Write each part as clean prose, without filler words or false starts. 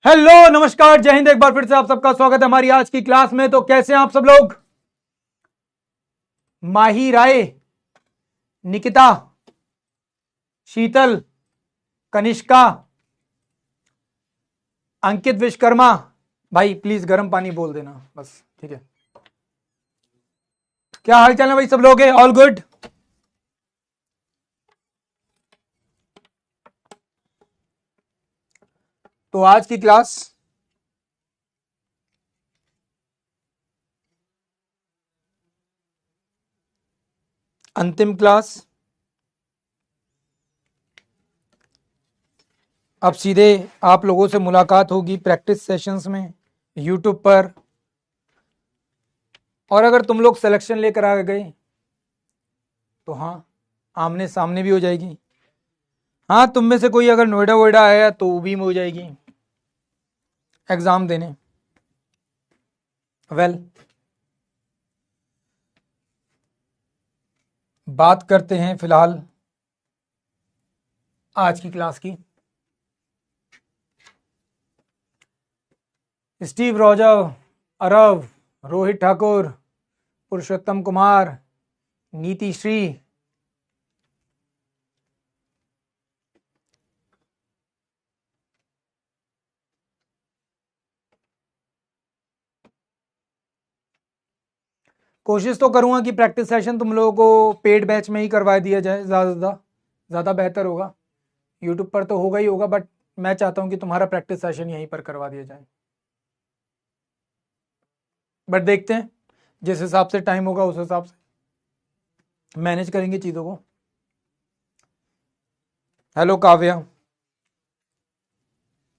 Hello नमस्कार जय हिंद। एक बार फिर से आप सबका स्वागत है हमारी आज की क्लास में। तो कैसे हैं आप सब लोग? माही राय, निकिता, शीतल, कनिष्का, अंकित विश्वकर्मा, भाई प्लीज गर्म पानी बोल देना बस, ठीक है। क्या हाल चाल है भाई सब लोग? है ऑल गुड? तो आज की क्लास अंतिम क्लास। अब सीधे आप लोगों से मुलाकात होगी प्रैक्टिस सेशंस में यूट्यूब पर। और अगर तुम लोग सिलेक्शन लेकर आ गए तो हाँ, आमने सामने भी हो जाएगी। हाँ, तुम में से कोई अगर नोएडा वोएडा आया तो वो भी में हो जाएगी एग्जाम देने। वेल, बात करते हैं फिलहाल आज की क्लास की। स्टीव रॉजर, अरव, रोहित ठाकुर, पुरुषोत्तम कुमार, नीति श्री, कोशिश तो करूंगा कि प्रैक्टिस सेशन तुम लोगों को पेड बैच में ही करवा दिया जाए, ज़्यादा बेहतर होगा। यूट्यूब पर तो होगा ही होगा, बट मैं चाहता हूं कि तुम्हारा प्रैक्टिस सेशन यहीं पर करवा दिया जाए। बट देखते हैं, जिस हिसाब से टाइम होगा उस हिसाब से मैनेज करेंगे चीज़ों को। हेलो काव्या,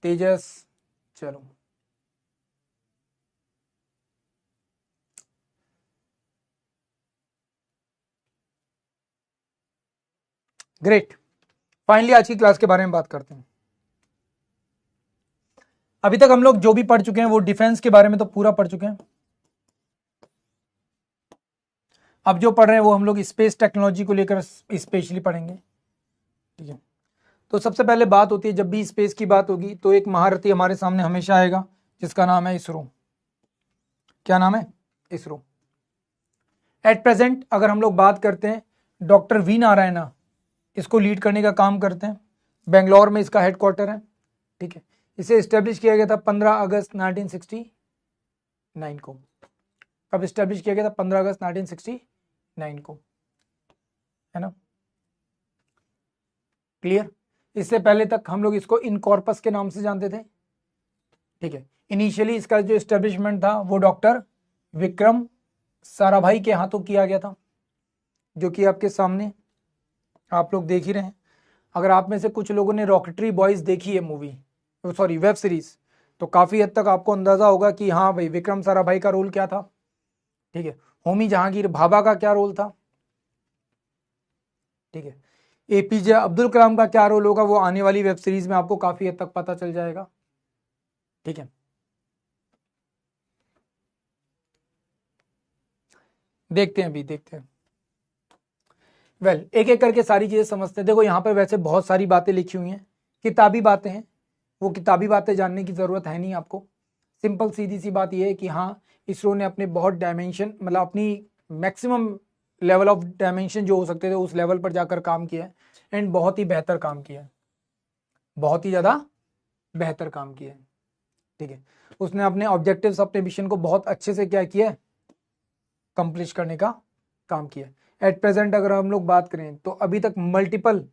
तेजस, चलो ग्रेट। फाइनली आज की क्लास के बारे में बात करते हैं। अभी तक हम लोग जो भी पढ़ चुके हैं वो डिफेंस के बारे में तो पूरा पढ़ चुके हैं। अब जो पढ़ रहे हैं वो हम लोग स्पेस टेक्नोलॉजी को लेकर स्पेशली पढ़ेंगे, ठीक है। तो सबसे पहले बात होती है, जब भी स्पेस की बात होगी तो एक महारथी हमारे सामने हमेशा आएगा जिसका नाम है इसरो। क्या नाम है? इसरो। एट प्रेजेंट अगर हम लोग बात करते हैं, डॉक्टर वी नारायणा इसको लीड करने का काम करते हैं। बेंगलोर में इसका हेडक्वार्टर है, ठीक है। इसे इस्टेब्लिश किया गया था 15 अगस्त 1969 को। कब इस्टेब्लिश किया गया था? 15 अगस्त 1969 को, है ना? क्लियर? इससे पहले तक हम लोग इसको इनकॉर्पस के नाम से जानते थे, ठीक है। इनिशियली इसका जो इस्टेब्लिशमेंट था वो डॉक्टर विक्रम साराभाई के हाथों किया गया था, जो कि आपके सामने आप लोग देख ही रहे हैं। अगर आप में से कुछ लोगों ने रॉकेटरी बॉयज देखी है मूवी, सॉरी वेब सीरीज, तो काफ़ी हद तक आपको अंदाज़ा होगा कि हाँ भाई, विक्रम साराभाई का रोल क्या था, ठीक है। होमी जहांगीर भाभा का क्या रोल था, ठीक है। एपीजे अब्दुल कलाम का क्या रोल होगा वो आने वाली वेब सीरीज में आपको काफ़ी हद तक पता चल जाएगा, ठीक है। देखते हैं, अभी देखते हैं। वेल, एक एक करके सारी चीज़ें समझते हैं। देखो यहाँ पर वैसे बहुत सारी बातें लिखी हुई हैं, किताबी बातें हैं। वो किताबी बातें जानने की ज़रूरत है नहीं आपको। सिंपल सीधी सी बात यह है कि हाँ, इसरो ने अपने बहुत डायमेंशन, मतलब अपनी मैक्सिमम लेवल ऑफ डायमेंशन जो हो सकते थे उस लेवल पर जाकर काम किया है, एंड बहुत ही बेहतर काम किया है, बहुत ही ज़्यादा बेहतर काम किया है, ठीक है। उसने अपने ऑब्जेक्टिव्स, अपने मिशन को बहुत अच्छे से क्या किया है, कंप्लीट करने का काम किया है। एट प्रेजेंट अगर हम लोग बात करें तो अभी तक मल्टीपल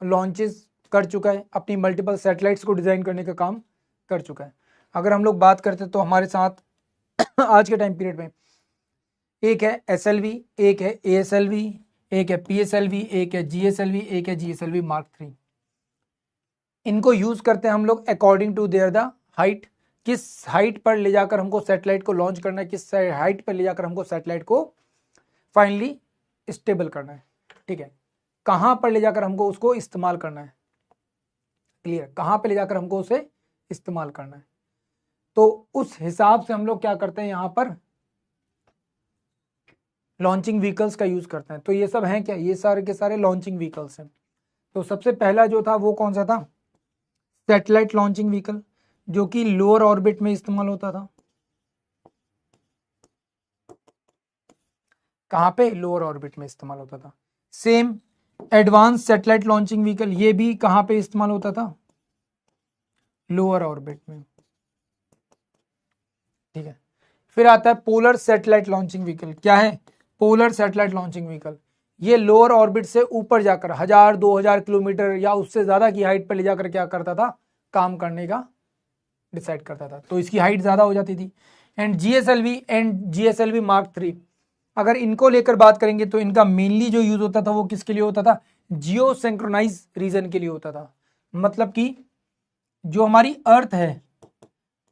लॉन्चेस कर चुका है, अपनी मल्टीपल सैटेलाइट्स को डिज़ाइन करने का काम कर चुका है। अगर हम लोग बात करते हैं तो हमारे साथ आज के टाइम पीरियड में एक है SLV, एक है ASLV, एक है PSLV, एक है GSLV, एक है GSLV Mark 3। इनको यूज करते हैं हम लोग according to their the height. किस हाइट पर ले जाकर हमको सैटेलाइट को लॉन्च करना है, किस हाइट पर ले जाकर हमको सैटेलाइट को फाइनली स्टेबल करना है, ठीक है। कहां पर ले जाकर हमको उसको इस्तेमाल करना है, क्लियर? कहां पर ले जाकर हमको उसे इस्तेमाल करना है, तो उस हिसाब से हम लोग क्या करते हैं, यहां पर लॉन्चिंग व्हीकल्स का यूज करते हैं। तो ये सब हैं क्या? ये सारे के सारे लॉन्चिंग व्हीकल्स हैं। तो सबसे पहला जो था वो कौन सा था? सैटेलाइट लॉन्चिंग व्हीकल, जो कि लोअर ऑर्बिट में इस्तेमाल होता था। कहां पे? लोअर ऑर्बिट में इस्तेमाल होता था। Same advance satellite launching vehicle, ये भी कहां पे इस्तेमाल होता था? लोअर ऑर्बिट में। ठीक है, फिर आता है पोलर सैटेलाइट लॉन्चिंग व्हीकल। क्या है? Polar satellite launching vehicle. ये लोअर ऑर्बिट से ऊपर जाकर 1000-2000 किलोमीटर या उससे ज्यादा की हाइट पर ले जाकर क्या करता था? काम करने का डिसाइड करता था, तो इसकी हाइट ज्यादा हो जाती थी। एंड जीएसएलवी मार्क 3, अगर इनको लेकर बात करेंगे तो इनका मेनली जो यूज होता था वो किसके लिए होता था? जियो सिंक्रोनाइज रीजन के लिए होता था। मतलब कि जो हमारी अर्थ है,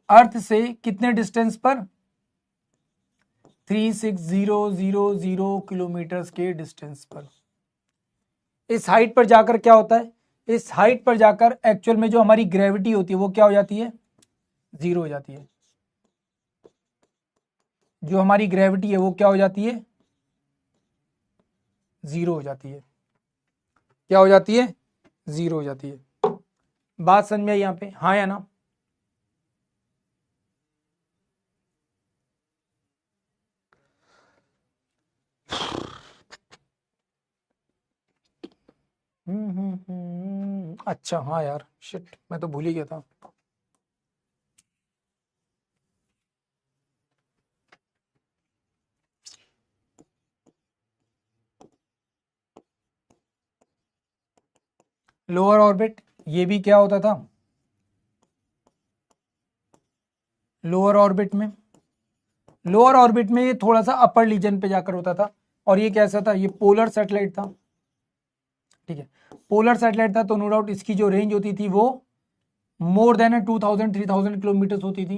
अर्थ से कितने डिस्टेंस पर? 36000 किलोमीटर के डिस्टेंस पर। इस हाइट पर जाकर क्या होता है? इस हाइट पर जाकर एक्चुअल में जो हमारी ग्रेविटी होती है वो क्या हो जाती है? जीरो हो जाती है। जो हमारी ग्रेविटी है वो क्या हो जाती है? जीरो हो जाती है। क्या हो जाती है? जीरो हो जाती है। बात समझ में आई यहां पे? हाँ या ना? अच्छा हाँ यार, शिट मैं तो भूल ही गया था। लोअर ऑर्बिट, ये भी क्या होता था? लोअर ऑर्बिट में, लोअर ऑर्बिट में ये थोड़ा सा अपर रीजन पे जाकर होता था। और ये कैसा था? ये पोलर सैटेलाइट था। ठीक है, पोलर सैटेलाइट था, तो नो डाउट इसकी जो रेंज होती थी वो मोर देन 2000-3000 किलोमीटर होती थी।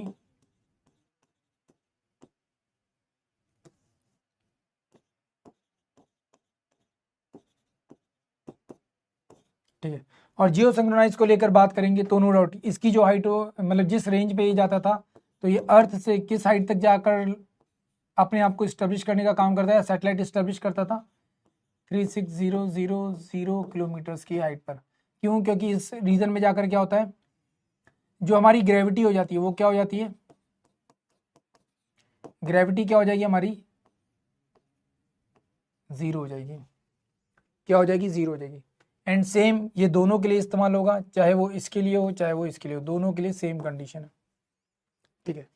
ठीक है, और जियो सिंक्रोनाइज को लेकर बात करेंगे तो नो डाउट इसकी जो हाइट हो, मतलब जिस रेंज पे ये जाता था, तो ये अर्थ से किस हाइट तक जाकर अपने आप को स्टेब्लिश करने का काम करता है? सैटेलाइट स्टेब्लिश करता था 36000 किलोमीटर्स की हाइट पर। क्यों? क्योंकि इस रीजन में जाकर क्या होता है? जो हमारी ग्रेविटी हो जाती है वो क्या हो जाती है? ग्रेविटी क्या हो जाएगी हमारी? जीरो हो जाएगी। क्या हो जाएगी? जीरो हो जाएगी। एंड सेम ये दोनों के लिए इस्तेमाल होगा, चाहे वो इसके लिए हो चाहे वो इसके लिए हो, दोनों के लिए सेम कंडीशन है। ठीक है,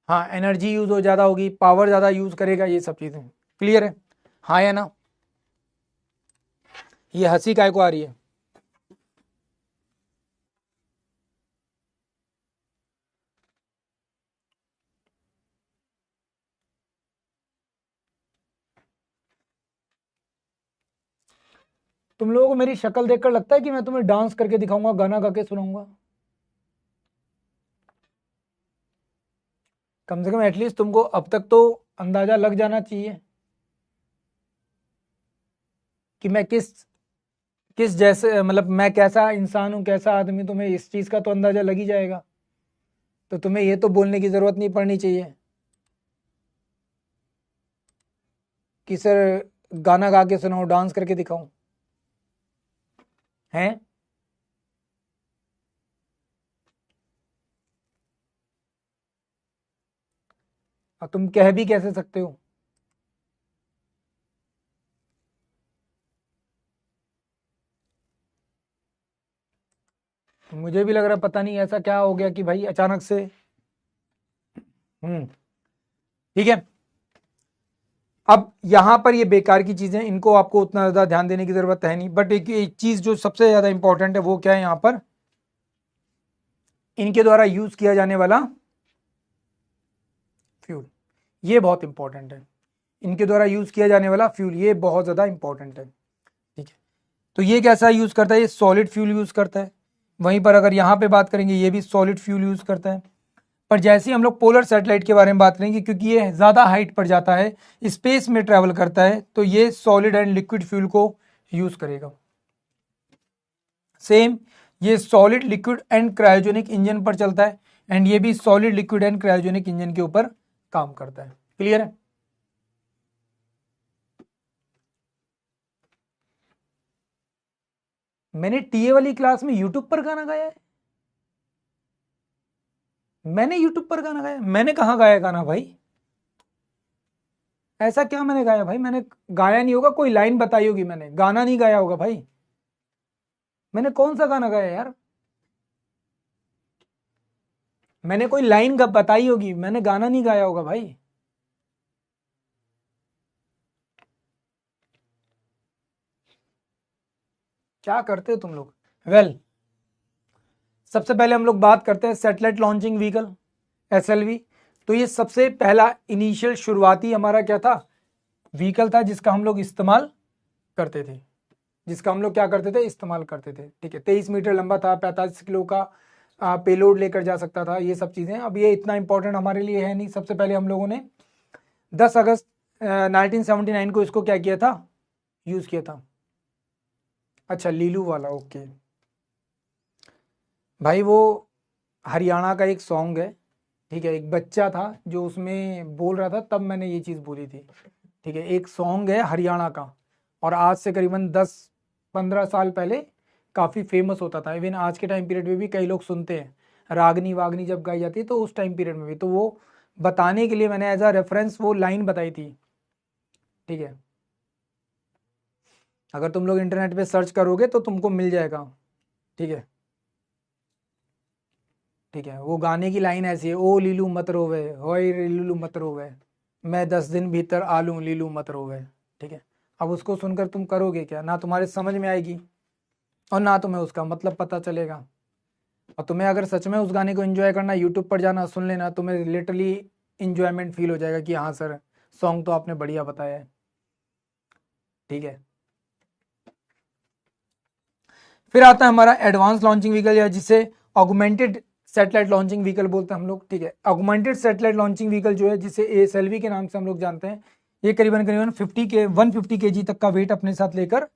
हाँ एनर्जी यूज हो ज़्यादा होगी, पावर ज़्यादा यूज करेगा, ये सब चीज़ें क्लियर है? हाँ या ना? ये हंसी काय को आ रही है? तुम लोगों को मेरी शक्ल देखकर लगता है कि मैं तुम्हें डांस करके दिखाऊंगा, गाना गा के सुनाऊंगा? कम से कम एटलीस्ट तुमको अब तक तो अंदाजा लग जाना चाहिए कि मैं किस किस जैसे, मतलब मैं कैसा इंसान हूं, कैसा आदमी, तुम्हें इस चीज का तो अंदाजा लग ही जाएगा। तो तुम्हें ये तो बोलने की जरूरत नहीं पड़नी चाहिए कि सर गाना गा के सुनाओ, डांस करके दिखाऊं। हैं? और तुम कह भी कैसे सकते हो? मुझे भी लग रहा पता नहीं ऐसा क्या हो गया कि भाई अचानक से। हम्म। ठीक है, अब यहां पर ये बेकार की चीजें, इनको आपको उतना ज्यादा ध्यान देने की जरूरत है नहीं, बट एक चीज जो सबसे ज्यादा इंपॉर्टेंट है वो क्या है? यहां पर इनके द्वारा यूज किया जाने वाला फ्यूल, ये बहुत इंपॉर्टेंट है। इनके द्वारा यूज किया जाने वाला फ्यूल ये बहुत ज्यादा इंपॉर्टेंट है। ठीक है, तो ये कैसा यूज करता है? ये सॉलिड फ्यूल यूज करता है। वहीं पर अगर यहां पे बात करेंगे ये भी सॉलिड फ्यूल यूज करता है। पर जैसे ही हम लोग पोलर सैटेलाइट के बारे में बात करेंगे, क्योंकि ये ज़्यादा हाइट पर जाता है, स्पेस में ट्रैवल करता है, तो ये सॉलिड एंड लिक्विड फ्यूल को यूज़ करेगा। सेम ये solid liquid and cryogenic engine पर चलता है, एंड ये भी solid liquid and cryogenic engine के ऊपर काम करता है। क्लियर है? मैंने टीए वाली क्लास में यूट्यूब पर गाना गाया है? मैंने यूट्यूब पर गाना गाया? मैंने कहाँ गाया गाना भाई? ऐसा क्या मैंने गाया भाई? मैंने गाया नहीं होगा, कोई लाइन बताई होगी, मैंने गाना नहीं गाया होगा भाई। मैंने कौन सा गाना गाया यार? मैंने कोई लाइन बताई होगी, मैंने गाना नहीं गाया होगा भाई। क्या करते हो तुम लोग? वेल, सबसे पहले हम लोग बात करते हैं सैटेलाइट लॉन्चिंग व्हीकल, एसएलवी। तो ये सबसे पहला इनिशियल शुरुआती हमारा क्या था? व्हीकल था जिसका हम लोग इस्तेमाल करते थे, जिसका हम लोग क्या करते थे? इस्तेमाल करते थे। ठीक है, 23 मीटर लंबा था, 45 किलो का पेलोड लेकर जा सकता था, ये सब चीज़ें। अब ये इतना इंपॉर्टेंट हमारे लिए है नहीं। सबसे पहले हम लोगों ने 10 अगस्त 1979 को इसको क्या किया था? यूज़ किया था। अच्छा, लीलू वाला, ओके भाई। वो हरियाणा का एक सॉन्ग है, ठीक है। एक बच्चा था जो उसमें बोल रहा था, तब मैंने ये चीज़ बोली थी। ठीक है, एक सॉन्ग है हरियाणा का, और आज से करीबन 10-15 साल पहले काफ़ी फेमस होता था। इवन आज के टाइम पीरियड में भी कई लोग सुनते हैं। रागनी वागनी जब गाई जाती है तो उस टाइम पीरियड में भी, तो वो बताने के लिए मैंने एज अ रेफरेंस वो लाइन बताई थी। ठीक है, अगर तुम लोग इंटरनेट पे सर्च करोगे तो तुमको मिल जाएगा। ठीक है, ठीक है। वो गाने की लाइन ऐसी है, ओ लीलू मत रोवे, होय लीलू मत रोवे, मैं 10 दिन भीतर आलू लीलू मत रोवे। ठीक है, अब उसको सुनकर तुम करोगे क्या? ना तुम्हारे समझ में आएगी और ना तुम्हें उसका मतलब पता चलेगा। और तुम्हें अगर सच में उस गाने को एंजॉय करना, यूट्यूब पर जाना, सुन लेना, तुम्हें लिटरली इंजॉयमेंट फील हो जाएगा कि हाँ सर, सॉन्ग तो आपने बढ़िया बताया है। ठीक है, फिर आता है हमारा एडवांस लॉन्चिंग व्हीकल, या जिसे ऑगमेंटेड सैटेलाइट लॉन्चिंग व्हीकल बोलते हैं हम लोग। ठीक है, ऑगमेंटेड सैटेलाइट लॉन्चिंग व्हीकल जो है, जिसे एएसएलवी के नाम से हम लोग जानते हैं, ये करीबन करीबन 150 केजी तक का वेट अपने साथ लेकर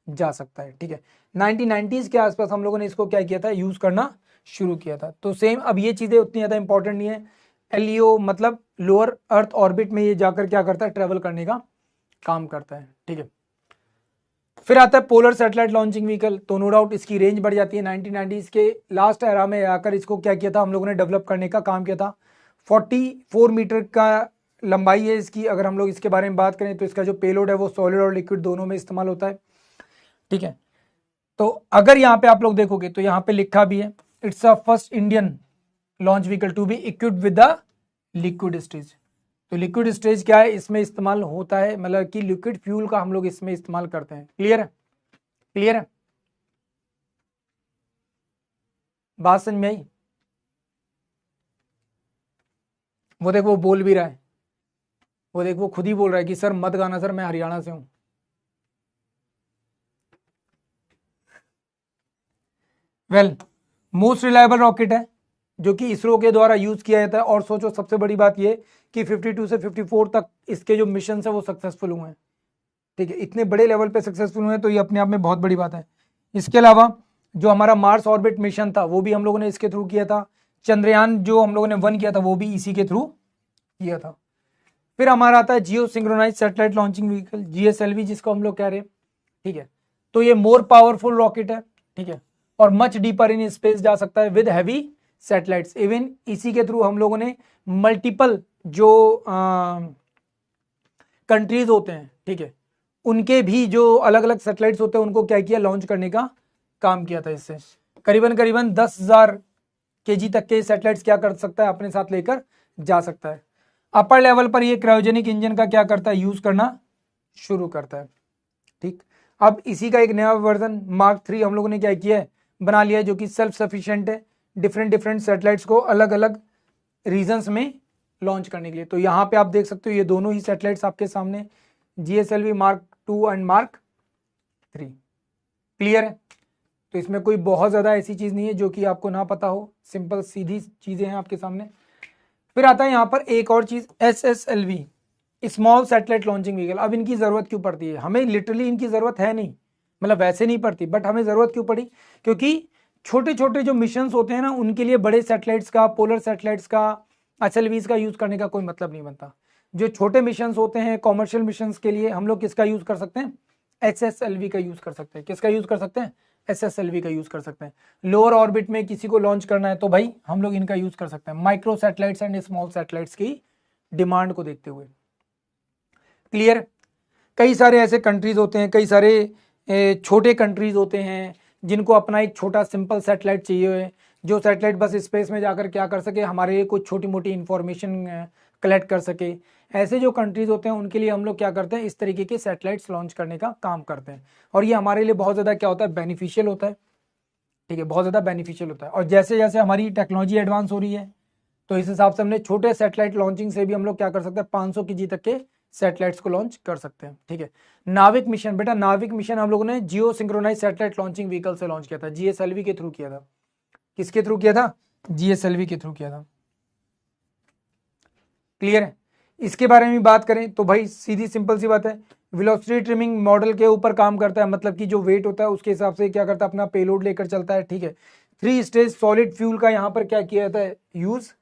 जा सकता है। ठीक है, 1990s के आसपास हम लोगों ने इसको क्या किया था? यूज करना शुरू किया था। तो सेम, अब ये चीजें उतनी ज्यादा इंपॉर्टेंट नहीं है। एलईओ मतलब लोअर अर्थ ऑर्बिट में ये जाकर क्या करता है? ट्रेवल करने का काम करता है। ठीक है, फिर आता है पोलर सैटेलाइट लॉन्चिंग व्हीकल। तो नो डाउट इसकी रेंज बढ़ जाती है। 1990s के लास्ट एरा में आकर इसको क्या किया था हम लोगों ने? डेवलप करने का काम किया था। 44 मीटर का लंबाई है इसकी। अगर हम लोग इसके बारे में बात करें तो इसका जो पेलोड है वो सॉलिड और लिक्विड दोनों में इस्तेमाल होता है। ठीक है, तो अगर यहाँ पे आप लोग देखोगे तो यहाँ पे लिखा भी है, it's a first Indian launch vehicle to be equipped with the liquid stage. तो लिक्विड स्टेज क्या है? इसमें इस्तेमाल होता है, मतलब कि लिक्विड फ्यूल का हम लोग इसमें इस्तेमाल करते हैं। क्लियर है? क्लियर है? बात समझ में आई? वो देख, वो बोल भी रहा है, वो देख, वो खुद ही बोल रहा है कि सर मत गाना सर, मैं हरियाणा से हूं। वेल, मोस्ट रिलायबल रॉकेट है जो कि इसरो के द्वारा यूज किया जाता है। और सोचो, सबसे बड़ी बात ये कि 52 से 54 तक इसके जो मिशन है वो सक्सेसफुल हुए हैं। ठीक है, इतने बड़े लेवल पे सक्सेसफुल हुए तो ये अपने आप में बहुत बड़ी बात है। इसके अलावा जो हमारा मार्स ऑर्बिट मिशन था वो भी हम लोगों ने इसके थ्रू किया था। चंद्रयान जो हम लोगों ने 1 किया था वो भी इसी के थ्रू किया था। फिर हमारा आता है geo synchronise satellite launching vehicle, GSLV जिसको हम लोग कह रहे हैं। ठीक है, तो ये मोर पावरफुल रॉकेट है। ठीक है, और मच डीपर इन स्पेस जा सकता है विद हैवी सैटेलाइट्स। इवन इसी के थ्रू हम लोगों ने मल्टीपल जो कंट्रीज होते हैं, ठीक है, उनके भी जो अलग अलग सैटेलाइट्स होते हैं उनको क्या किया? लॉन्च करने का काम किया था। इससे करीबन करीबन 10,000 केजी तक के सैटेलाइट्स क्या कर सकता है? अपने साथ लेकर जा सकता है। अपर लेवल पर ये क्रायोजेनिक इंजन का क्या करता है? यूज करना शुरू करता है। ठीक, अब इसी का एक नया वर्जन मार्क 3 हम लोगों ने क्या किया है? बना लिया है, जो कि सेल्फ सफिशिएंट है डिफरेंट डिफरेंट सैटेलाइट्स को अलग अलग रीजन्स में लॉन्च करने के लिए। तो यहाँ पे आप देख सकते हो ये दोनों ही सैटेलाइट्स आपके सामने, GSLV mark 2 and mark 3। Clear है? तो इसमें कोई बहुत ज़्यादा ऐसी चीज़ नहीं है जो कि आपको ना पता हो, सिंपल सीधी चीज़ें हैं आपके सामने। फिर आता है यहाँ पर एक और चीज़, SSLV, small satellite launching vehicle. अब इनकी ज़रूरत क्यों पड़ती है? हमें लिटरली इनकी ज़रूरत है नहीं, मतलब वैसे नहीं पड़ती, बट हमें ज़रूरत क्यों पड़ी? क्योंकि छोटे छोटे जो मिशंस होते हैं ना, उनके लिए बड़े सैटेलाइट्स का, पोलर सैटेलाइट्स का, SLVs का यूज़ करने का कोई मतलब नहीं बनता। जो छोटे मिशंस होते हैं, कॉमर्शियल मिशंस के लिए हम लोग किसका यूज़ कर सकते हैं? SSLV का यूज़ कर सकते हैं। किसका यूज़ कर सकते हैं? SSLV का यूज कर सकते हैं। लोअर ऑर्बिट में किसी को लॉन्च करना है तो भाई हम लोग इनका यूज कर सकते हैं, micro satellites and small satellites की डिमांड को देखते हुए। क्लियर। कई सारे ऐसे कंट्रीज होते हैं, कई सारे छोटे कंट्रीज होते हैं जिनको अपना एक छोटा सिंपल सैटेलाइट चाहिए, जो सैटेलाइट बस स्पेस में जाकर क्या कर सके, हमारे लिए कुछ छोटी मोटी इंफॉर्मेशन कलेक्ट कर सके। ऐसे जो कंट्रीज होते हैं उनके लिए हम लोग क्या करते हैं, इस तरीके के सैटेलाइट्स लॉन्च करने का काम करते हैं, और ये हमारे लिए बहुत ज़्यादा क्या होता है, बेनिफिशियल होता है। ठीक है, बहुत ज़्यादा बेनिफिशियल होता है। और जैसे जैसे हमारी टेक्नोलॉजी एडवांस हो रही है तो इस हिसाब से हमने छोटे सैटेलाइट लॉन्चिंग से भी हम लोग क्या कर सकते हैं, 500 kg तक के सैटेलाइट्स को लॉन्च कर सकते हैं। ठीक है, नाविक मिशन, बेटा नाविक मिशन हम लोगों ने जियो सिंक्रोनाइज सैटेलाइट लॉन्चिंग व्हीकल से लॉन्च किया था, GSLV के थ्रू किया था। किसके थ्रू किया था? GSLV के थ्रू किया था। क्लियर है। इसके बारे में बात करें तो भाई सीधी सिंपल सी बात है, वेलोसिटी ट्रिमिंग मॉडल के ऊपर काम करता है, मतलब कि जो वेट होता है उसके हिसाब से क्या करता है, अपना पेलोड लेकर चलता है। ठीक है, 3 स्टेज सॉलिड फ्यूल का यहाँ पर क्या किया जाता है, यूज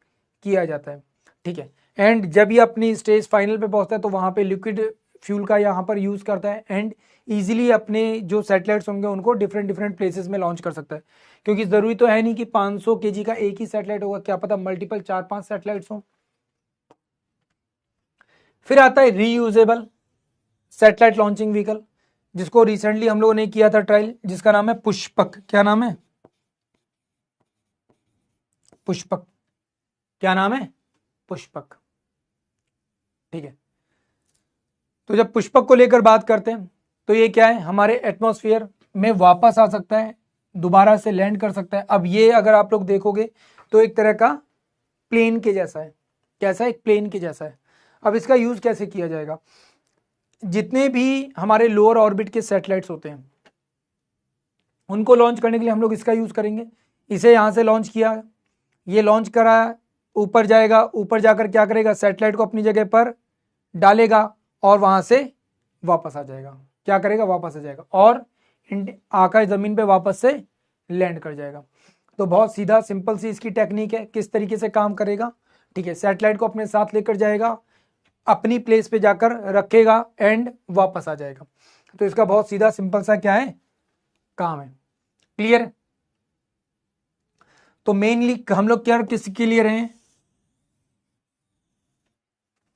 किया जाता है। ठीक है, एंड जब ये अपनी स्टेज फाइनल पे पहुंचता है तो वहां पे लिक्विड फ्यूल का यहाँ पर यूज करता है, एंड इजीली अपने जो सैटेलाइट्स होंगे उनको डिफरेंट डिफरेंट प्लेसेस में लॉन्च कर सकता है, क्योंकि जरूरी तो है नहीं कि 500 kg का एक ही सैटेलाइट होगा, क्या पता मल्टीपल 4-5 सैटेलाइट्स हों। फिर आता है रीयूजेबल सैटेलाइट लॉन्चिंग व्हीकल, जिसको रिसेंटली हम लोगों ने किया था ट्रायल, जिसका नाम है पुष्पक। क्या नाम है? पुष्पक। क्या नाम है? पुष्पक। ठीक है, तो जब पुष्पक को लेकर बात करते हैं तो ये क्या है, हमारे एटमॉस्फेयर में वापस आ सकता है, दोबारा से लैंड कर सकता है। अब ये अगर आप लोग देखोगे तो एक तरह का प्लेन के जैसा है। कैसा है? एक प्लेन के जैसा है। अब इसका यूज कैसे किया जाएगा, जितने भी हमारे लोअर ऑर्बिट के सैटेलाइट्स होते हैं उनको लॉन्च करने के लिए हम लोग इसका यूज करेंगे। इसे यहां से लॉन्च किया, ये लॉन्च करा, ऊपर जाएगा, ऊपर जाकर क्या करेगा, सैटेलाइट को अपनी जगह पर डालेगा और वहां से वापस आ जाएगा। क्या करेगा? वापस आ जाएगा और आकर जमीन पे वापस से लैंड कर जाएगा। तो बहुत सीधा सिंपल सी इसकी टेक्निक है, किस तरीके से काम करेगा। ठीक है, सैटेलाइट को अपने साथ लेकर जाएगा, अपनी प्लेस पे जाकर रखेगा एंड वापस आ जाएगा। तो इसका बहुत सीधा सिंपल सा क्या है, काम है। क्लियर? तो मेनली हम लोग क्या किसके लिए रहे हैं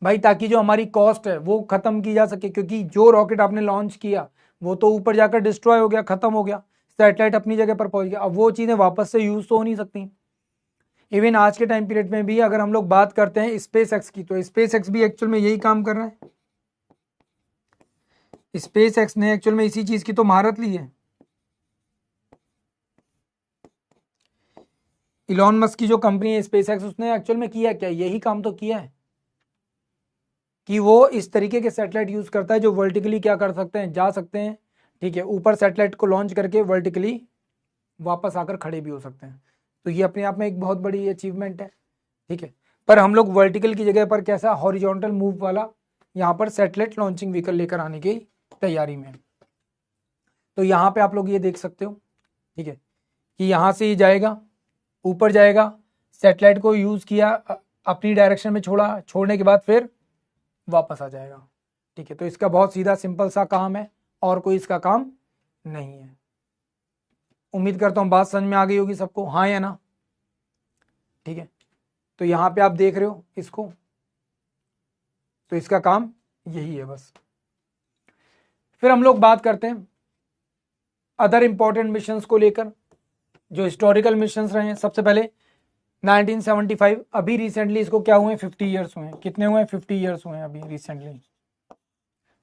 भाई, ताकि जो हमारी कॉस्ट है वो खत्म की जा सके, क्योंकि जो रॉकेट आपने लॉन्च किया वो तो ऊपर जाकर डिस्ट्रॉय हो गया, खत्म हो गया, सैटेलाइट अपनी जगह पर पहुंच गया। अब वो चीजें वापस से यूज तो हो नहीं सकती। इवन आज के टाइम पीरियड में भी अगर हम लोग बात करते हैं स्पेस एक्स की, तो स्पेस एक्स भी एक्चुअल में यही काम कर रहा है। स्पेस एक्स ने एक्चुअल में इसी चीज की तो महारत ली है। इलॉन मस्क की जो कंपनी है स्पेस एक्स, उसने एक्चुअल में किया क्या, यही काम तो किया है कि वो इस तरीके के सैटेलाइट यूज करता है जो वर्टिकली क्या कर सकते हैं, जा सकते हैं। ठीक है, ऊपर सैटेलाइट को लॉन्च करके वर्टिकली वापस आकर खड़े भी हो सकते हैं। तो ये अपने आप में एक बहुत बड़ी अचीवमेंट है। ठीक है, पर हम लोग वर्टिकल की जगह पर कैसा हॉरिजॉन्टल मूव वाला यहाँ पर सैटेलाइट लॉन्चिंग व्हीकल लेकर आने की तैयारी में। तो यहाँ पे आप लोग ये देख सकते हो, ठीक है, कि यहाँ से ये जाएगा, ऊपर जाएगा, सैटेलाइट को यूज किया, अपनी डायरेक्शन में छोड़ा, छोड़ने के बाद फिर वापस आ जाएगा। ठीक है, तो इसका बहुत सीधा सिंपल सा काम है और कोई इसका काम नहीं है। उम्मीद करता हूं बात समझ में आ गई होगी सबको, हाँ या ना? ठीक है, तो यहां पे आप देख रहे हो इसको, तो इसका काम यही है बस। फिर हम लोग बात करते हैं अदर इंपॉर्टेंट मिशंस को लेकर, जो हिस्टोरिकल मिशंस रहे हैं। सबसे पहले 1975, अभी रिसेंटली इसको क्या हुए, 50 ईयर्स हुए हैं। कितने हुए? 50 ईयर्स हुए हैं अभी रिसेंटली।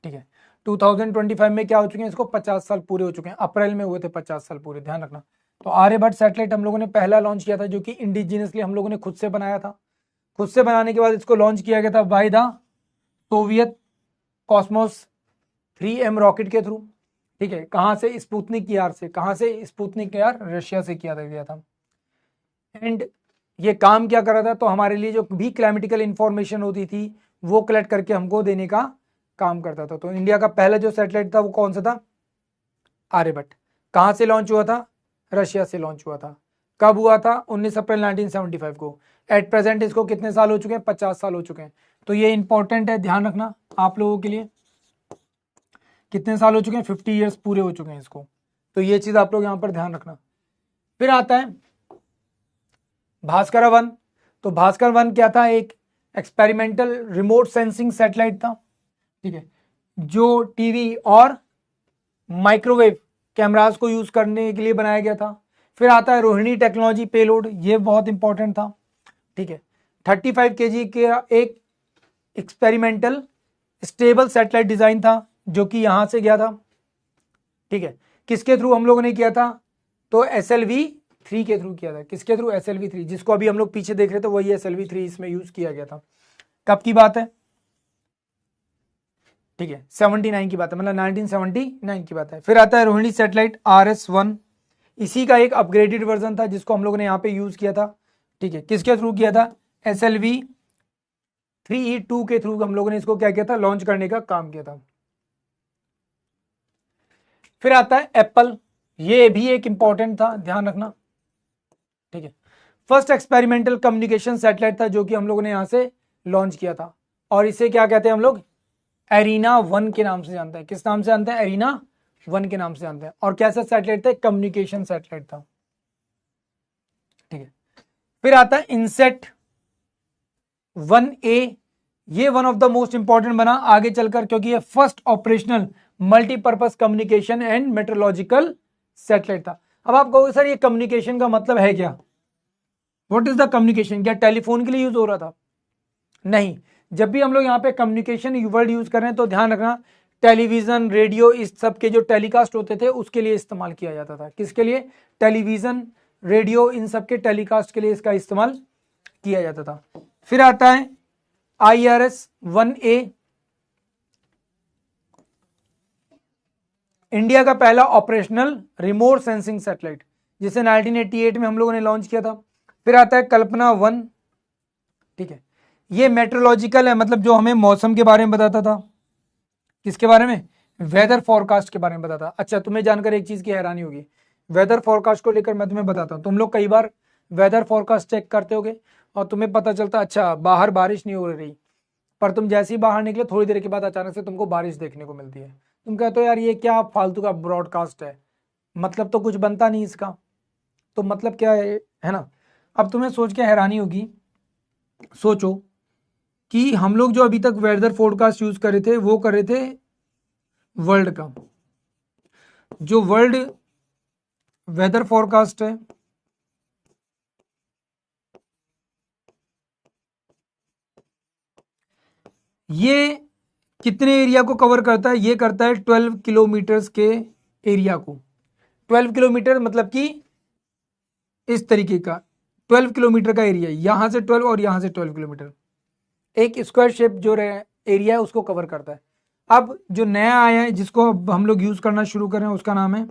ठीक है, 2025 में क्या हो चुके हैं, इसको 50 साल पूरे हो चुके हैं। अप्रैल में हुए थे 50 साल पूरे, ध्यान रखना। तो आर्यभट्ट सैटेलाइट हम लोगों ने पहला लॉन्च किया था, जो कि इंडिजिनियसली हम लोगों ने खुद से बनाया था। खुद से बनाने के बाद इसको लॉन्च किया गया था by the Soviet Cosmos 3M rocket के थ्रू। ठीक है, कहाँ से? स्पुतनिक यार से। कहाँ से? स्पुतनिक यार, रशिया से किया गया था। एंड ये काम क्या कर रहा था, तो हमारे लिए जो भी क्लाइमेटिकल इंफॉर्मेशन होती थी वो कलेक्ट करके हमको देने का काम करता था। तो इंडिया का पहला जो सैटेलाइट था वो कौन सा था? आर्यभट्ट। कहाँ से लॉन्च हुआ था? रशिया से लॉन्च हुआ था। कब हुआ था? 19 अप्रैल 1975 को। एट प्रेजेंट इसको कितने साल हो चुके हैं? 50 साल हो चुके हैं। तो ये इंपॉर्टेंट है, ध्यान रखना आप लोगों के लिए। कितने साल हो चुके हैं? 50 ईयर्स पूरे हो चुके हैं इसको। तो ये चीज आप लोग यहां पर ध्यान रखना। फिर आता है भास्कर 1। तो भास्कर 1 क्या था, एक एक्सपेरिमेंटल रिमोट सेंसिंग सैटेलाइट था, ठीक है, जो टीवी और माइक्रोवेव कैमरास को यूज करने के लिए बनाया गया था। फिर आता है रोहिणी टेक्नोलॉजी पेलोड, ये बहुत इंपॉर्टेंट था, ठीक है, 35 kg के एक एक्सपेरिमेंटल स्टेबल सैटेलाइट डिजाइन था जो कि यहां से गया था, ठीक है। किसके थ्रू हम लोगों ने किया था, तो SLV-3 के थ्रू किया था। किसके थ्रू, SLV-3, जिसको अभी हम लोग पीछे देख रहे थे वही SLV-3 इसमें यूज किया गया था। कब की बात है, ठीक है, 79 की बात है, मतलब 1979 की बात है। फिर आता है रोहिणी सैटेलाइट RS-1, इसी का एक अपग्रेडेड वर्जन था जिसको हम लोगों ने यहाँ पे यूज किया था, ठीक है। किसके थ्रू किया था, SLV-3E2 के थ्रू हम लोगों ने इसको क्या किया था, लॉन्च करने का काम किया था। फिर आता है एप्पल, ये भी एक इंपॉर्टेंट था, ध्यान रखना, ठीक है। फर्स्ट एक्सपेरिमेंटल कम्युनिकेशन सैटेलाइट था जो कि हम लोगों ने यहां से लॉन्च किया था, और इसे क्या कहते हैं हम लोग, एरिना 1 के नाम से जानते हैं। किस नाम से जानते हैं, एरिना 1 के नाम से जानते हैं। और कैसा सैटेलाइट था, कम्युनिकेशन सैटेलाइट था, ठीक है। फिर आता है इनसेट 1A, ये one of the most important बना आगे चलकर, क्योंकि ये first operational multipurpose communication and meteorological satellite था। अब आप कहोगे सर ये कम्युनिकेशन का मतलब है क्या, व्हाट इज द कम्युनिकेशन, क्या टेलीफोन के लिए यूज हो रहा था, नहीं। जब भी हम लोग यहाँ पे कम्युनिकेशन वर्ड यूज कर रहे हैं तो ध्यान रखना, टेलीविजन, रेडियो, इस सब के जो टेलीकास्ट होते थे उसके लिए इस्तेमाल किया जाता था। किसके लिए, टेलीविजन, रेडियो, इन सब के टेलीकास्ट के लिए इसका इस्तेमाल किया जाता था। फिर आता है IRS-1A, इंडिया का पहला ऑपरेशनल रिमोट सेंसिंग सैटेलाइट, जिसे 1988 में हम लोगों ने लॉन्च किया था। फिर आता है कल्पना 1, ठीक है, ये मेट्रोलॉजिकल है, मतलब जो हमें मौसम के बारे में बताता था। किसके बारे में, वेदर फॉरकास्ट के बारे में बताता। अच्छा, तुम्हें जानकर एक चीज की हैरानी होगी, वेदर फॉरकास्ट को लेकर मैं तुम्हें बताता हूँ। तुम लोग कई बार वेदर फॉरकास्ट चेक करते होगे और तुम्हें पता चलता अच्छा बाहर बारिश नहीं हो रही, पर तुम जैसे ही बाहर निकले थोड़ी देर के बाद अचानक से तुमको बारिश देखने को मिलती है। तुम कहते हो यार ये क्या फालतू का ब्रॉडकास्ट है, मतलब तो कुछ बनता नहीं इसका, तो मतलब क्या है ना। अब तुम्हें सोच के हैरानी होगी, सोचो कि हम लोग जो अभी तक वेदर फोरकास्ट यूज कर रहे थे वो कर रहे थे वर्ल्ड का, जो वर्ल्ड वेदर फोरकास्ट है ये कितने एरिया को कवर करता है, ये करता है 12 किलोमीटर्स के एरिया को। 12 किलोमीटर मतलब कि इस तरीके का 12 किलोमीटर का एरिया, यहां से 12 और यहां से 12 किलोमीटर, एक स्क्वायर शेप जो एरिया है उसको कवर करता है। अब जो नया आया है जिसको अब हम लोग यूज करना शुरू करें उसका नाम है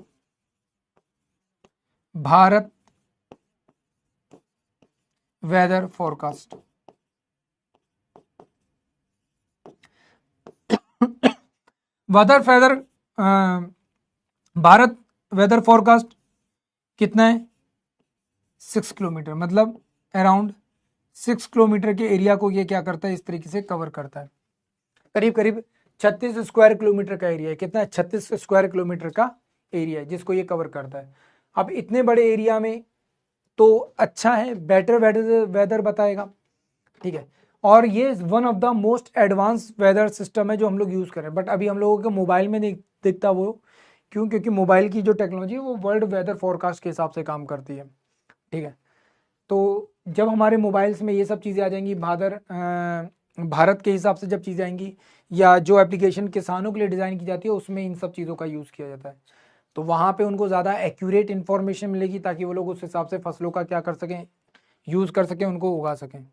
Bharat weather forecast. Weather feather Bharat weather forecast कितना है, 6 किलोमीटर, मतलब अराउंड 6 किलोमीटर के एरिया को ये क्या करता है, इस तरीके से कवर करता है। करीब करीब 36 स्क्वायर किलोमीटर का एरिया है। कितना है, 36 स्क्वायर किलोमीटर का एरिया है जिसको ये कवर करता है। अब इतने बड़े एरिया में तो अच्छा है, बेटर वेदर बताएगा, ठीक है। और ये one of the most advance weather system है जो हम लोग यूज कर रहे हैं, बट अभी हम लोगों के मोबाइल में नहीं दिखता वो, क्यों, क्योंकि मोबाइल की जो टेक्नोलॉजी है वो वर्ल्ड वेदर फोरकास्ट के हिसाब से काम करती है, ठीक है। तो जब हमारे मोबाइल्स में ये सब चीज़ें आ जाएंगी, भारत के हिसाब से जब चीज़ें आएंगी, या जो एप्लीकेशन किसानों के लिए डिज़ाइन की जाती है उसमें इन सब चीज़ों का यूज़ किया जाता है, तो वहाँ पे उनको ज़्यादा एक्यूरेट इन्फॉर्मेशन मिलेगी ताकि वो लोग उस हिसाब से फसलों का क्या कर सकें, यूज़ कर सकें, उनको उगा सकें।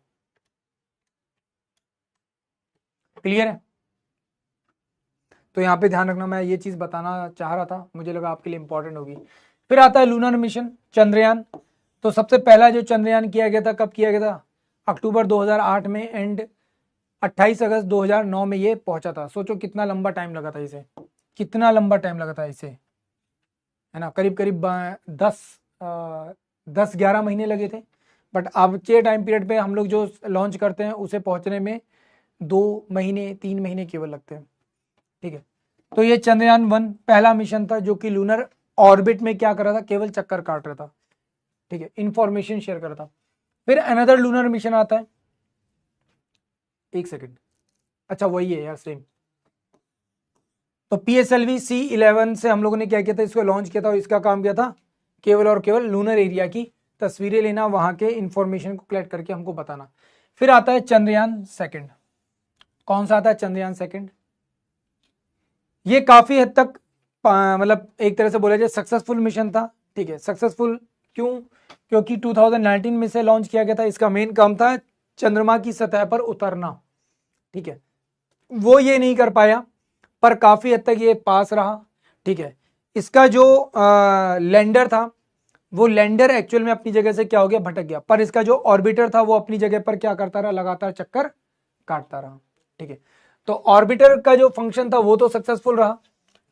क्लियर है, तो यहाँ पे ध्यान रखना, मैं ये चीज़ बताना चाह रहा था, मुझे लगा आपके लिए इंपॉर्टेंट होगी। फिर आता है लूनर मिशन, चंद्रयान। तो सबसे पहला जो चंद्रयान किया गया था, कब किया गया था, अक्टूबर 2008 में, एंड 28 अगस्त 2009 में ये पहुंचा था। सोचो कितना लंबा टाइम लगा था इसे, कितना लंबा टाइम लगा था इसे, है ना, करीब करीब 10-11 महीने लगे थे। बट अब के टाइम पीरियड पे हम लोग जो लॉन्च करते हैं उसे पहुंचने में 2 महीने 3 महीने केवल लगते हैं, ठीक है। तो ये चंद्रयान 1 पहला मिशन था जो कि लूनर ऑर्बिट में क्या कर रहा था, केवल चक्कर काट रहा था, ठीक है, इंफॉर्मेशन शेयर कर रहा था। फिर अनदर लूनर मिशन आता है, एक सेकेंड, अच्छा वही है यार सेम। तो PSLV C11 से हम लोगों ने क्या किया था, इसको लॉन्च किया था और इसका काम किया था केवल और केवल लूनर एरिया की तस्वीरें लेना, वहां के इंफॉर्मेशन को कलेक्ट करके हमको बताना। फिर आता है चंद्रयान सेकंड। कौन सा आता है, चंद्रयान सेकंड। ये काफी हद तक मतलब एक तरह से बोला जाए सक्सेसफुल मिशन था, ठीक है। सक्सेसफुल क्यों, क्योंकि 2019 में से लॉन्च किया गया था। इसका मेन काम था चंद्रमा की सतह पर उतरना, ठीक है। वो ये नहीं कर पाया, पर काफी हद तक ये पास रहा, ठीक है। इसका जो लैंडर था, वो लैंडर एक्चुअल में अपनी जगह से क्या हो गया, भटक गया, पर इसका जो ऑर्बिटर था वो अपनी जगह पर क्या करता रहा, लगातार चक्कर काटता रहा, ठीक है। तो ऑर्बिटर का जो फंक्शन था वो तो सक्सेसफुल रहा,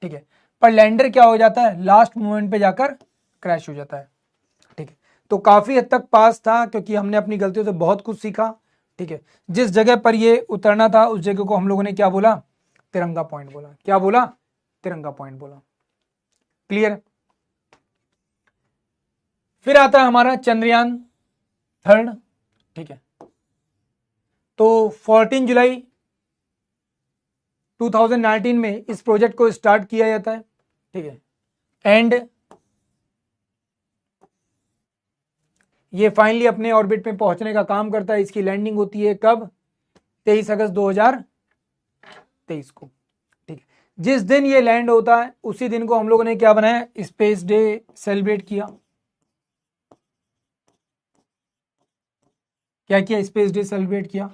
ठीक है, पर लैंडर क्या हो जाता है, लास्ट मोमेंट पे जाकर क्रैश हो जाता है, ठीक है। तो काफी हद तक पास था, क्योंकि हमने अपनी गलतियों से बहुत कुछ सीखा, ठीक है। जिस जगह पर ये उतरना था उस जगह को हम लोगों ने क्या बोला, तिरंगा पॉइंट बोला। क्या बोला, तिरंगा पॉइंट बोला। क्लियर। फिर आता है हमारा चंद्रयान थर्ड, ठीक है। तो 14 जुलाई 2019 में इस प्रोजेक्ट को स्टार्ट किया जाता है, ठीक है। एंड ये फाइनली अपने ऑर्बिट में पहुंचने का काम करता है। इसकी लैंडिंग होती है कब, 23 अगस्त 2023 को, ठीक है। जिस दिन ये लैंड होता है उसी दिन को हम लोगों ने क्या बनाया, स्पेस डे सेलिब्रेट किया। क्या किया, स्पेस डे सेलिब्रेट किया।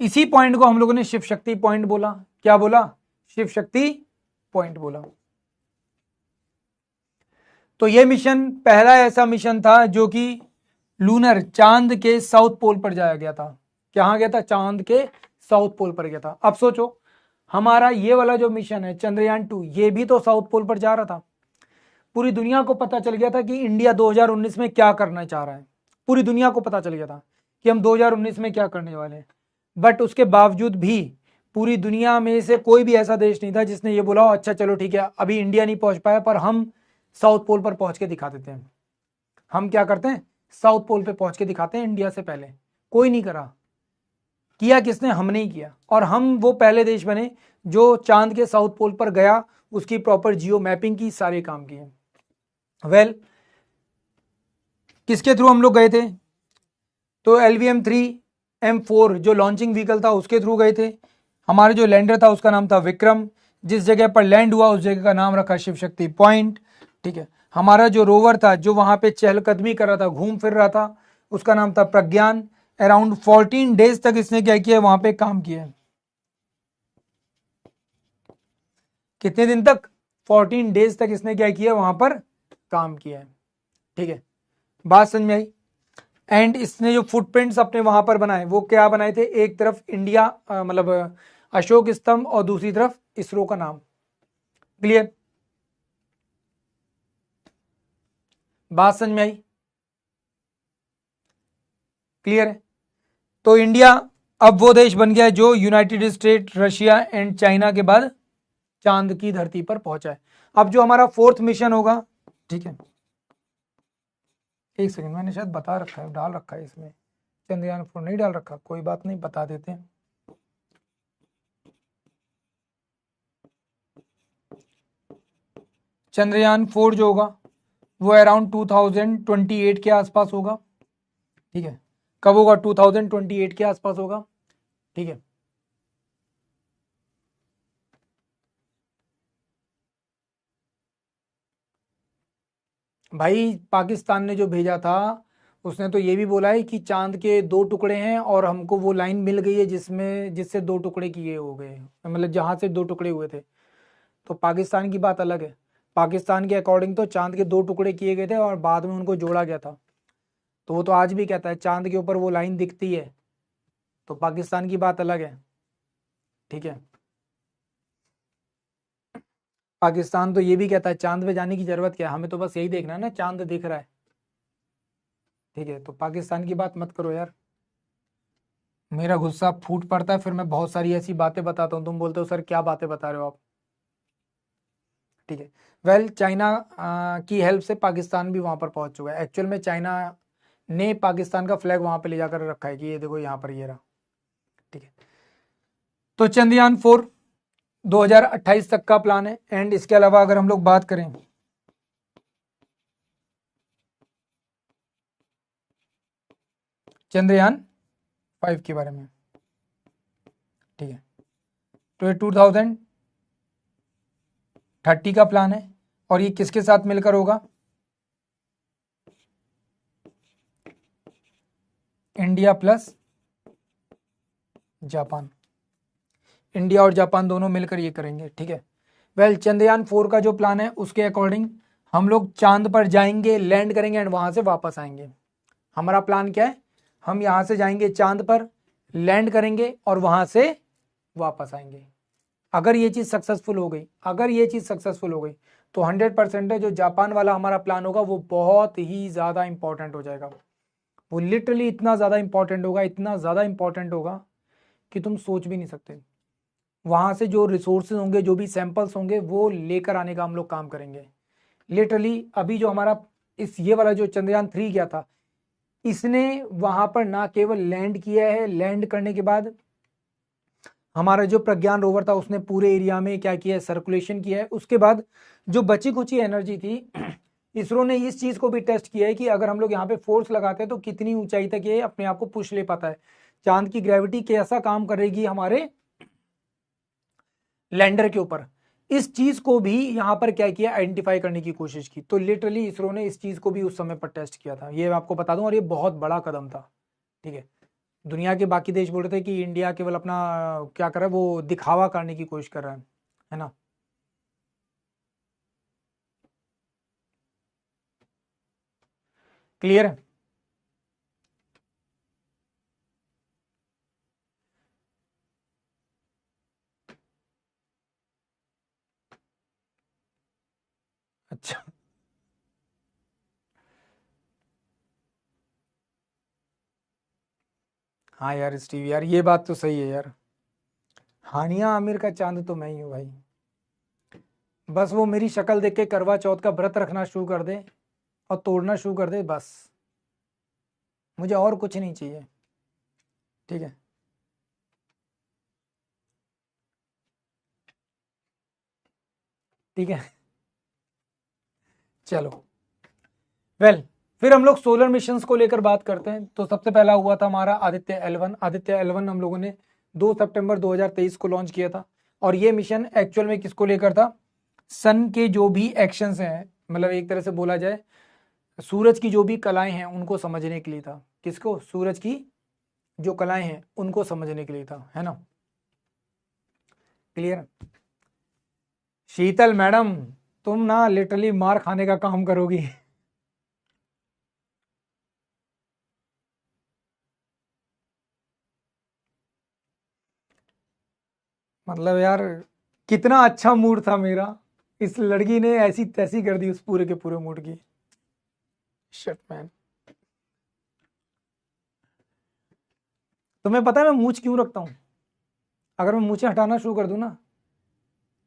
इसी पॉइंट को हम लोगों ने शिव शक्ति पॉइंट बोला। क्या बोला, शिव शक्ति पॉइंट बोला। तो यह मिशन पहला ऐसा मिशन था जो कि लूनर चांद के साउथ पोल पर जाया गया था। कहां गया था, चांद के साउथ पोल पर गया था। अब सोचो हमारा ये वाला जो मिशन है चंद्रयान 2, ये भी तो साउथ पोल पर जा रहा था। पूरी दुनिया को पता चल गया था कि इंडिया 2019 में क्या करना चाह रहा है। पूरी दुनिया को पता चल गया था कि हम 2019 में क्या करने वाले हैं। बट उसके बावजूद भी पूरी दुनिया में से कोई भी ऐसा देश नहीं था जिसने ये बोला अच्छा चलो ठीक है अभी इंडिया नहीं पहुंच पाया पर हम साउथ पोल पर पहुंच के दिखा देते हैं। हम क्या करते हैं, साउथ पोल पे पहुंच के दिखाते हैं इंडिया से पहले। कोई नहीं करा। किया किसने, हमने ही किया। और हम वो पहले देश बने जो चांद के साउथ पोल पर गया, उसकी प्रॉपर जियो मैपिंग की, सारे काम किए। वेल किसके थ्रू हम लोग गए थे, तो LVM-3M4 जो लॉन्चिंग व्हीकल था उसके थ्रू गए थे। हमारे जो लैंडर था उसका नाम था विक्रम। जिस जगह पर लैंड हुआ उस जगह का नाम रखा शिव शक्ति पॉइंट, ठीक है। हमारा जो रोवर था जो वहां पे चहलकदमी कर रहा था, घूम फिर रहा था, उसका नाम था प्रज्ञान। अराउंड 14 डेज तक इसने क्या किया, वहां पे काम किया। कितने दिन तक, 14 डेज तक इसने क्या किया, वहां पर काम किया है, ठीक है। बात समझ में आई। एंड इसने जो फुटप्रिंट्स अपने वहां पर बनाए वो क्या बनाए थे, एक तरफ इंडिया मतलब अशोक स्तंभ और दूसरी तरफ इसरो का नाम। क्लियर, बात समझ में आई, क्लियर है। तो इंडिया अब वो देश बन गया जो United state, Russia and China के बाद चांद की धरती पर पहुंचा है। अब जो हमारा फोर्थ मिशन होगा, ठीक है, एक सेकंड, मैंने शायद बता रखा है, डाल रखा है इसमें, चंद्रयान 4 नहीं डाल रखा, कोई बात नहीं, बता देते हैं। चंद्रयान 4 जो होगा वो अराउंड 2028 के आसपास होगा, ठीक है। कब होगा, 2028 के आसपास होगा, ठीक है। भाई पाकिस्तान ने जो भेजा था उसने तो ये भी बोला है कि चांद के 2 टुकड़े हैं और हमको वो लाइन मिल गई है जिसमें जिससे 2 टुकड़े किए हो गए, मतलब जहां से 2 टुकड़े हुए थे। तो पाकिस्तान की बात अलग है। पाकिस्तान के अकॉर्डिंग तो चांद के 2 टुकड़े किए गए थे और बाद में उनको जोड़ा गया था। तो वो तो आज भी कहता है चांद के ऊपर वो लाइन दिखती है। तो पाकिस्तान की बात अलग है, ठीक है। पाकिस्तान तो ये भी कहता है चांद पे जाने की जरूरत क्या है, हमें तो बस यही देखना है ना, चांद दिख रहा है, ठीक है। तो पाकिस्तान की बात मत करो यार, मेरा गुस्सा फूट पड़ता है, फिर मैं बहुत सारी ऐसी बातें बताता हूँ, तुम बोलते हो सर क्या बातें बता रहे हो आप। ठीक है। वेल चाइना की हेल्प से पाकिस्तान भी वहां पर पहुंच चुका है। एक्चुअल में चाइना ने पाकिस्तान का फ्लैग वहां पर ले जाकर रखा है कि ये देखो यहाँ पर ये रहा। ठीक है, तो चंद्रयान 4 2028 तक का प्लान है। एंड इसके अलावा अगर हम लोग बात करें चंद्रयान 5 के बारे में, ठीक है, तो ये 2030 का प्लान है और ये किसके साथ मिलकर होगा? इंडिया प्लस जापान, इंडिया और जापान दोनों मिलकर ये करेंगे। ठीक है, वेल चंद्रयान 4 का जो प्लान है उसके अकॉर्डिंग हम लोग चांद पर जाएंगे, लैंड करेंगे एंड वहां से वापस आएंगे। हमारा प्लान क्या है? हम यहां से जाएंगे चांद पर, लैंड करेंगे और वहां से वापस आएंगे। अगर ये चीज सक्सेसफुल हो गई, अगर ये चीज सक्सेसफुल हो गई तो 100% है जो जापान वाला हमारा प्लान होगा वो बहुत ही ज्यादा इंपॉर्टेंट हो जाएगा। वो लिटरली इतना ज्यादा इंपॉर्टेंट होगा, इतना ज्यादा इंपॉर्टेंट होगा कि तुम सोच भी नहीं सकते। वहां से जो रिसोर्सेज होंगे, जो भी सैंपल्स होंगे, वो लेकर आने का हम लोग काम करेंगे। लिटरली अभी जो हमारा ये वाला जो चंद्रयान 3 गया था, इसने वहां पर ना केवल लैंड किया है, लैंड करने के बाद हमारा जो प्रज्ञान रोवर था उसने पूरे एरिया में क्या किया है? सर्कुलेशन किया है। उसके बाद जो बची कुची एनर्जी थी, इसरो ने इस चीज को भी टेस्ट किया है कि अगर हम लोग यहाँ पे फोर्स लगाते हैं तो कितनी ऊंचाई तक ये अपने आप को पुश ले पाता है। चांद की ग्रेविटी कैसा काम करेगी हमारे लैंडर के ऊपर, इस चीज को भी यहां पर क्या किया? आइडेंटिफाई करने की कोशिश की। तो लिटरली इसरो ने इस चीज को भी उस समय पर टेस्ट किया था, ये मैं आपको बता दूं, और ये बहुत बड़ा कदम था। ठीक है, दुनिया के बाकी देश बोल रहे थे कि इंडिया केवल अपना क्या कर रहा है, वो दिखावा करने की कोशिश कर रहा है ना। क्लियर है? अच्छा, हाँ यार स्टीव यार, ये बात तो सही है यार। हानिया आमिर का चांद तो मैं ही हूँ भाई। बस वो मेरी शक्ल देख के करवा चौथ का व्रत रखना शुरू कर दे और तोड़ना शुरू कर दे, बस मुझे और कुछ नहीं चाहिए। ठीक है, ठीक है, चलो। वेल फिर हम लोग सोलर मिशंस को लेकर बात करते हैं। तो सबसे पहला हुआ था हमारा आदित्य L1। आदित्य L1 हम लोगों ने 2 सितंबर 2023 को लॉन्च किया था। और ये मिशन एक्चुअल में किसको लेकर था? सन के जो भी एक्शंस हैं, मतलब एक तरह से बोला जाए सूरज की जो भी कलाएं हैं उनको समझने के लिए था। किसको? सूरज की जो कलाएं हैं उनको समझने के लिए था, है ना। क्लियर? शीतल मैडम, तुम ना लिटरली मार खाने का काम करोगी। मतलब यार कितना अच्छा मूड था मेरा, इस लड़की ने ऐसी तैसी कर दी उस पूरे के पूरे मूड की। Shit man. तुम्हें पता है मैं मूछ क्यों रखता हूँ? अगर मैं मूछें हटाना शुरू कर दूं ना,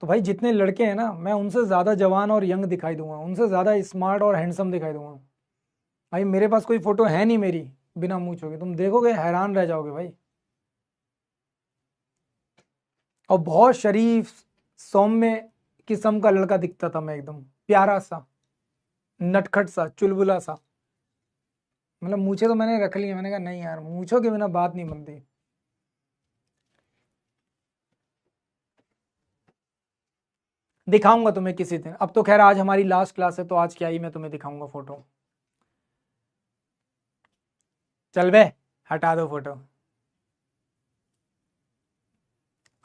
तो भाई जितने लड़के हैं ना, मैं उनसे ज्यादा जवान और यंग दिखाई दूंगा, उनसे ज्यादा स्मार्ट और हैंडसम दिखाई दूंगा। भाई मेरे पास कोई फोटो है नहीं मेरी बिना मूछ होगी, तुम देखोगे हैरान रह जाओगे भाई। और बहुत शरीफ सौम्य किस्म का लड़का दिखता था मैं, एकदम प्यारा सा, नटखट सा, चुलबुला सा। मतलब मूछे तो मैंने रख ली, मैंने कहा नहीं यार मूछों के बिना बात नहीं बनती। दिखाऊंगा तुम्हें किसी दिन। अब तो खैर आज हमारी लास्ट क्लास है तो आज क्या ही मैं तुम्हें दिखाऊंगा फोटो। चल बे, हटा दो फोटो।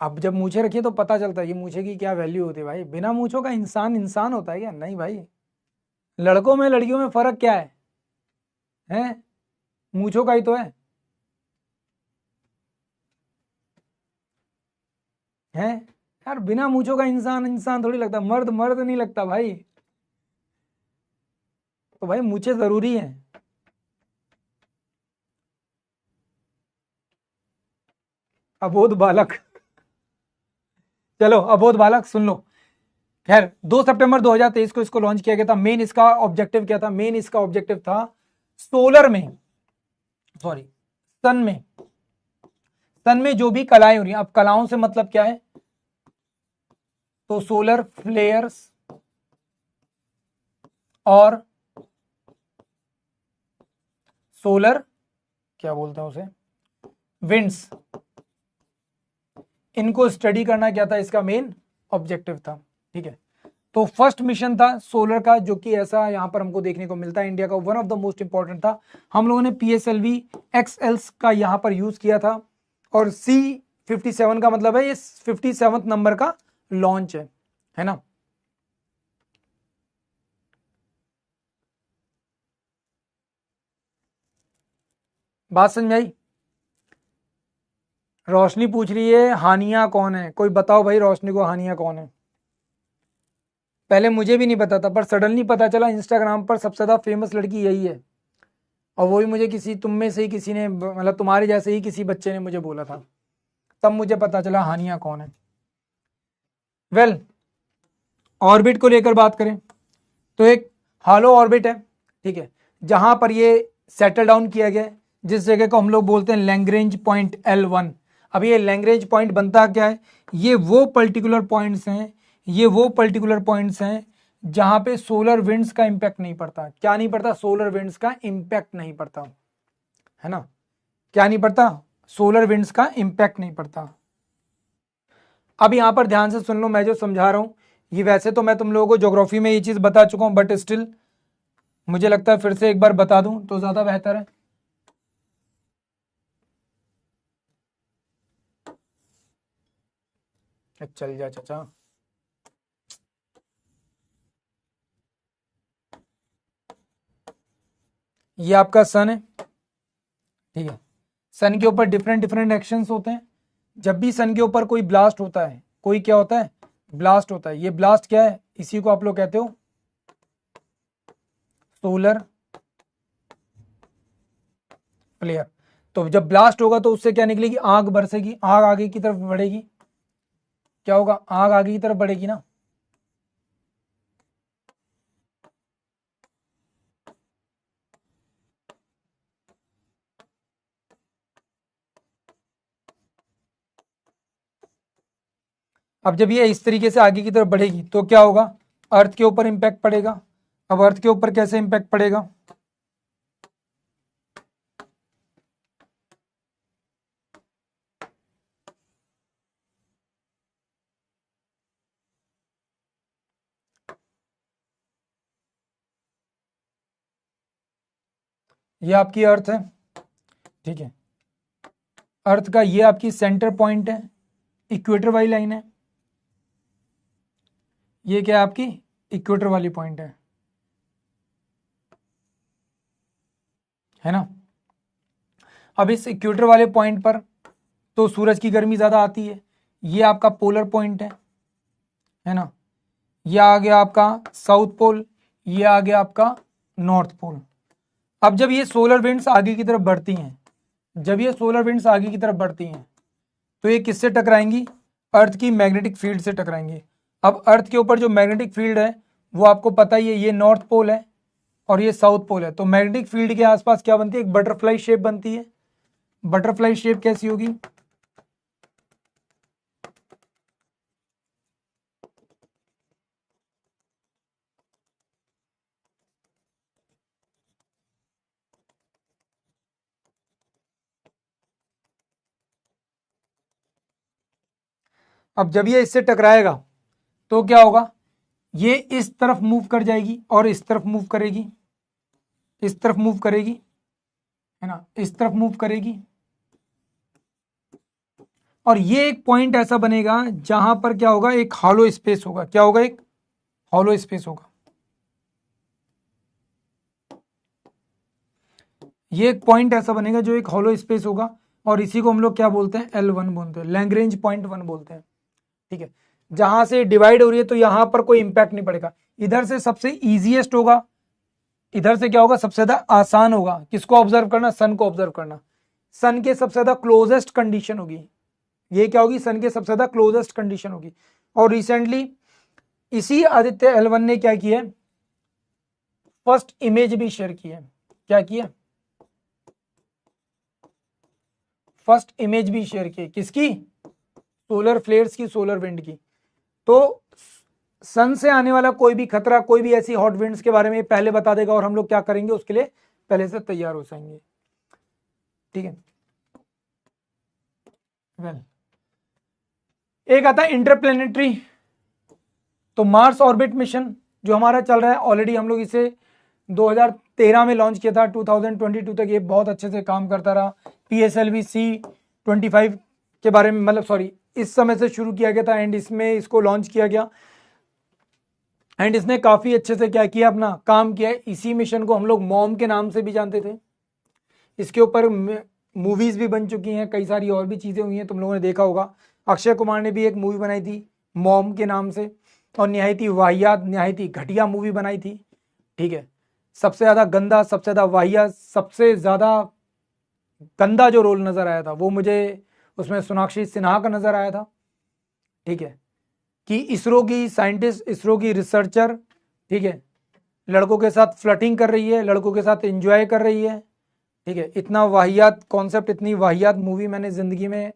अब जब मूछे रखी तो पता चलता है कि मूछे की क्या वैल्यू होती है भाई। बिना मूछों का इंसान इंसान होता है क्या? नहीं भाई। लड़कों में लड़कियों में फर्क क्या है? हैं? मूछों का ही तो है। हैं? यार बिना मूछों का इंसान इंसान थोड़ी लगता, मर्द मर्द नहीं लगता भाई। तो भाई मूछे जरूरी है। अबोध बालक। चलो अबोध बालक सुन लो, खैर 2 सितंबर 2023 को इसको लॉन्च किया गया था। मेन इसका ऑब्जेक्टिव क्या था? मेन इसका ऑब्जेक्टिव था सोलर में, सॉरी सन में जो भी कलाएं हो रही हैं, अब कलाओं से मतलब क्या है? तो सोलर फ्लेयर्स और सोलर क्या बोलते हैं उसे, विंड्स, इनको स्टडी करना क्या था इसका मेन ऑब्जेक्टिव था। ठीक है, तो फर्स्ट मिशन था सोलर का, जो कि ऐसा यहां पर हमको देखने को मिलता है इंडिया का one of the most important था। हम लोगों ने PSLV XLs का यहां पर यूज किया था, और C57 का मतलब है ये 57th नंबर का लॉन्च है ना। बात समझ आई? रोशनी पूछ रही है हानिया कौन है, कोई बताओ भाई रोशनी को हानिया कौन है। पहले मुझे भी नहीं पता था, पर सडनली पता चला इंस्टाग्राम पर सबसे ज्यादा फेमस लड़की यही है, और वो भी मुझे किसी तुम में से ही किसी ने, मतलब तुम्हारे जैसे ही किसी बच्चे ने मुझे बोला था, तब मुझे पता चला हानिया कौन है। वेल, ऑर्बिट को लेकर बात करें तो एक हालो ऑर्बिट है, ठीक है, जहां पर ये सेटल डाउन किया गया है, जिस जगह को हम लोग बोलते हैं लैग्रेंज पॉइंट L1। अब ये लैग्रेंज पॉइंट बनता क्या है? ये वो पर्टिकुलर पॉइंट्स हैं, ये वो पर्टिकुलर पॉइंट्स हैं जहां पे सोलर विंड्स का इंपैक्ट नहीं पड़ता। क्या नहीं पड़ता? सोलर विंड्स का इंपैक्ट नहीं पड़ता, है ना। क्या नहीं पड़ता? सोलर विंड्स का इंपैक्ट नहीं पड़ता। अब यहां पर ध्यान से सुन लो, मैं जो समझा रहा हूं ये वैसे तो मैं तुम लोगों को ज्योग्राफी में ये चीज बता चुका हूं, बट स्टिल मुझे लगता है फिर से एक बार बता दूं तो ज्यादा बेहतर है। चल जा चाचा। ये आपका सन है, ठीक है। सन के ऊपर डिफरेंट डिफरेंट एक्शंस होते हैं। जब भी सन के ऊपर कोई ब्लास्ट होता है, कोई क्या होता है? ब्लास्ट होता है। ये ब्लास्ट क्या है? इसी को आप लोग कहते हो सोलर फ्लेयर। तो जब ब्लास्ट होगा तो उससे क्या निकलेगी? आग बरसेगी, आग आगे की तरफ बढ़ेगी। क्या होगा? आग आगे की तरफ बढ़ेगी ना। अब जब ये इस तरीके से आगे की तरफ बढ़ेगी तो क्या होगा? अर्थ के ऊपर इंपैक्ट पड़ेगा। अब अर्थ के ऊपर कैसे इंपैक्ट पड़ेगा? ये आपकी अर्थ है, ठीक है। अर्थ का ये आपकी सेंटर पॉइंट है, इक्वेटर वाली लाइन है। ये क्या है? आपकी इक्वेटर वाली पॉइंट है ना। अब इस इक्वेटर वाले पॉइंट पर तो सूरज की गर्मी ज्यादा आती है। ये आपका पोलर पॉइंट है ना। ये आ गया आपका साउथ पोल, ये आ गया आपका नॉर्थ पोल। अब जब ये सोलर विंड्स आगे की तरफ बढ़ती हैं, जब ये सोलर विंड्स आगे की तरफ बढ़ती हैं तो ये किससे टकराएंगी? अर्थ की मैग्नेटिक फील्ड से टकराएंगी। अब अर्थ के ऊपर जो मैग्नेटिक फील्ड है वो आपको पता ही है, ये नॉर्थ पोल है और ये साउथ पोल है। तो मैग्नेटिक फील्ड के आसपास क्या बनती है? एक बटरफ्लाई शेप बनती है। बटरफ्लाई शेप कैसी होगी? अब जब ये इससे टकराएगा तो क्या होगा? ये इस तरफ मूव कर जाएगी और इस तरफ मूव करेगी, इस तरफ मूव करेगी, है ना, इस तरफ मूव करेगी। और ये एक पॉइंट ऐसा बनेगा जहां पर क्या होगा? एक हॉलो स्पेस होगा। क्या होगा? एक हॉलो स्पेस होगा। ये एक पॉइंट ऐसा बनेगा जो एक हॉलो स्पेस होगा, और इसी को हम लोग क्या बोलते हैं? L1 बोलते हैं, लैग्रेंज पॉइंट 1 बोलते हैं, ठीक है। जहां से डिवाइड हो रही है तो यहां पर कोई इंपैक्ट नहीं पड़ेगा। इधर से सबसे इजीएस्ट होगा, इधर से क्या होगा? सबसे ज्यादा आसान होगा किसको ऑब्जर्व करना? सन को ऑब्जर्व करना। सन के सबसे ज्यादा क्लोजेस्ट कंडीशन होगी, ये क्या होगी? सन के सबसे ज्यादा क्लोजेस्ट कंडीशन होगी। और रिसेंटली इसी आदित्य L1 ने क्या किया, फर्स्ट इमेज भी शेयर की है। क्या किया, फर्स्ट इमेज भी शेयर की। किसकी, सोलर फ्लेयर्स की, सोलर विंड की। तो सन से आने वाला कोई भी खतरा, कोई भी ऐसी हॉट विंड्स के बारे में पहले बता देगा, और हम लोग क्या करेंगे उसके लिए पहले से तैयार हो जाएंगे। ठीक है, वेल एक आता है इंटरप्लेनेटरी। तो मार्स ऑर्बिट मिशन जो हमारा चल रहा है, ऑलरेडी हम लोग इसे 2013 में लॉन्च किया था, 2022 तक ये बहुत अच्छे से काम करता रहा। PSLV C-25 के बारे में, मतलब सॉरी, इस समय से शुरू किया गया था एंड इसमें इसको लॉन्च किया गया, एंड इसने काफ़ी अच्छे से क्या किया, अपना काम किया। इसी मिशन को हम लोग मॉम के नाम से भी जानते थे। इसके ऊपर मूवीज़ भी बन चुकी हैं, कई सारी और भी चीज़ें हुई हैं, तुम लोगों ने देखा होगा। अक्षय कुमार ने भी एक मूवी बनाई थी मॉम के नाम से, और निहायत ही वाहियात, निहायत ही घटिया मूवी बनाई थी। ठीक है, सबसे ज़्यादा गंदा, सबसे ज़्यादा वाहियात, सबसे ज़्यादा गंदा जो रोल नज़र आया था वो मुझे उसमें सोनाक्षी सिन्हा का नज़र आया था। ठीक है, कि इसरो की साइंटिस्ट, इसरो की रिसर्चर, ठीक है, लड़कों के साथ फ्लर्टिंग कर रही है, लड़कों के साथ एंजॉय कर रही है। ठीक है, इतना वाहियात कॉन्सेप्ट, इतनी वाहियात मूवी मैंने ज़िंदगी में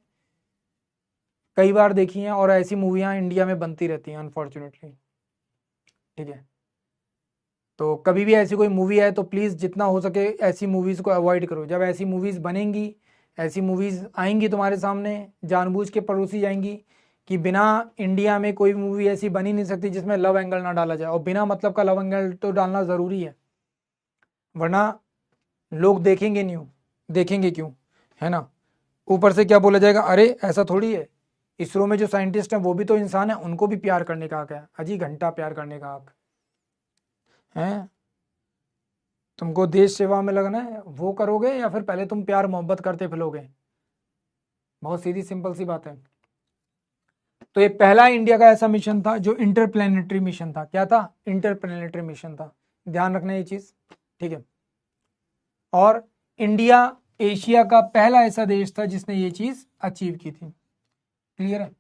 कई बार देखी हैं, और ऐसी मूवियाँ इंडिया में बनती रहती हैं अनफॉर्चुनेटली। ठीक है, तो कभी भी ऐसी कोई मूवी है तो प्लीज़ जितना हो सके ऐसी मूवीज़ को अवॉइड करो। जब ऐसी मूवीज़ बनेंगी, ऐसी मूवीज़ आएंगी तुम्हारे सामने, जानबूझ के परोसी जाएंगी, कि बिना इंडिया में कोई मूवी ऐसी बन ही नहीं सकती जिसमें लव एंगल ना डाला जाए, और बिना मतलब का लव एंगल तो डालना ज़रूरी है, वरना लोग देखेंगे नहीं, देखेंगे क्यों, है ना। ऊपर से क्या बोला जाएगा, अरे ऐसा थोड़ी है, इसरो में जो साइंटिस्ट हैं वो भी तो इंसान है, उनको भी प्यार करने का हक है। अजी घंटा प्यार करने का हक है। तुमको देश सेवा में लगना है वो करोगे, या फिर पहले तुम प्यार मोहब्बत करते फिरोगे। बहुत सीधी सिंपल सी बात है। तो ये पहला इंडिया का ऐसा मिशन था जो इंटरप्लेनेटरी मिशन था। क्या था, इंटरप्लेनेटरी मिशन था, ध्यान रखना ये चीज। ठीक है, और इंडिया एशिया का पहला ऐसा देश था जिसने ये चीज अचीव की थी। क्लियर है।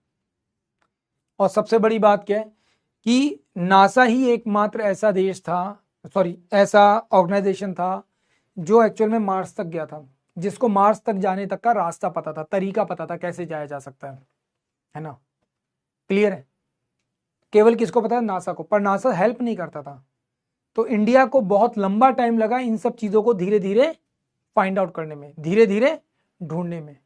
और सबसे बड़ी बात क्या है कि नासा ही एकमात्र ऐसा देश था, सॉरी ऐसा ऑर्गेनाइजेशन था जो एक्चुअल में मार्स तक गया था, जिसको मार्स तक जाने तक का रास्ता पता था, तरीका पता था कैसे जाया जा सकता है ना। क्लियर है। केवल किसको पता है, नासा को, पर नासा हेल्प नहीं करता था। तो इंडिया को बहुत लंबा टाइम लगा इन सब चीजों को धीरे धीरे फाइंड आउट करने में, धीरे धीरे ढूंढने में।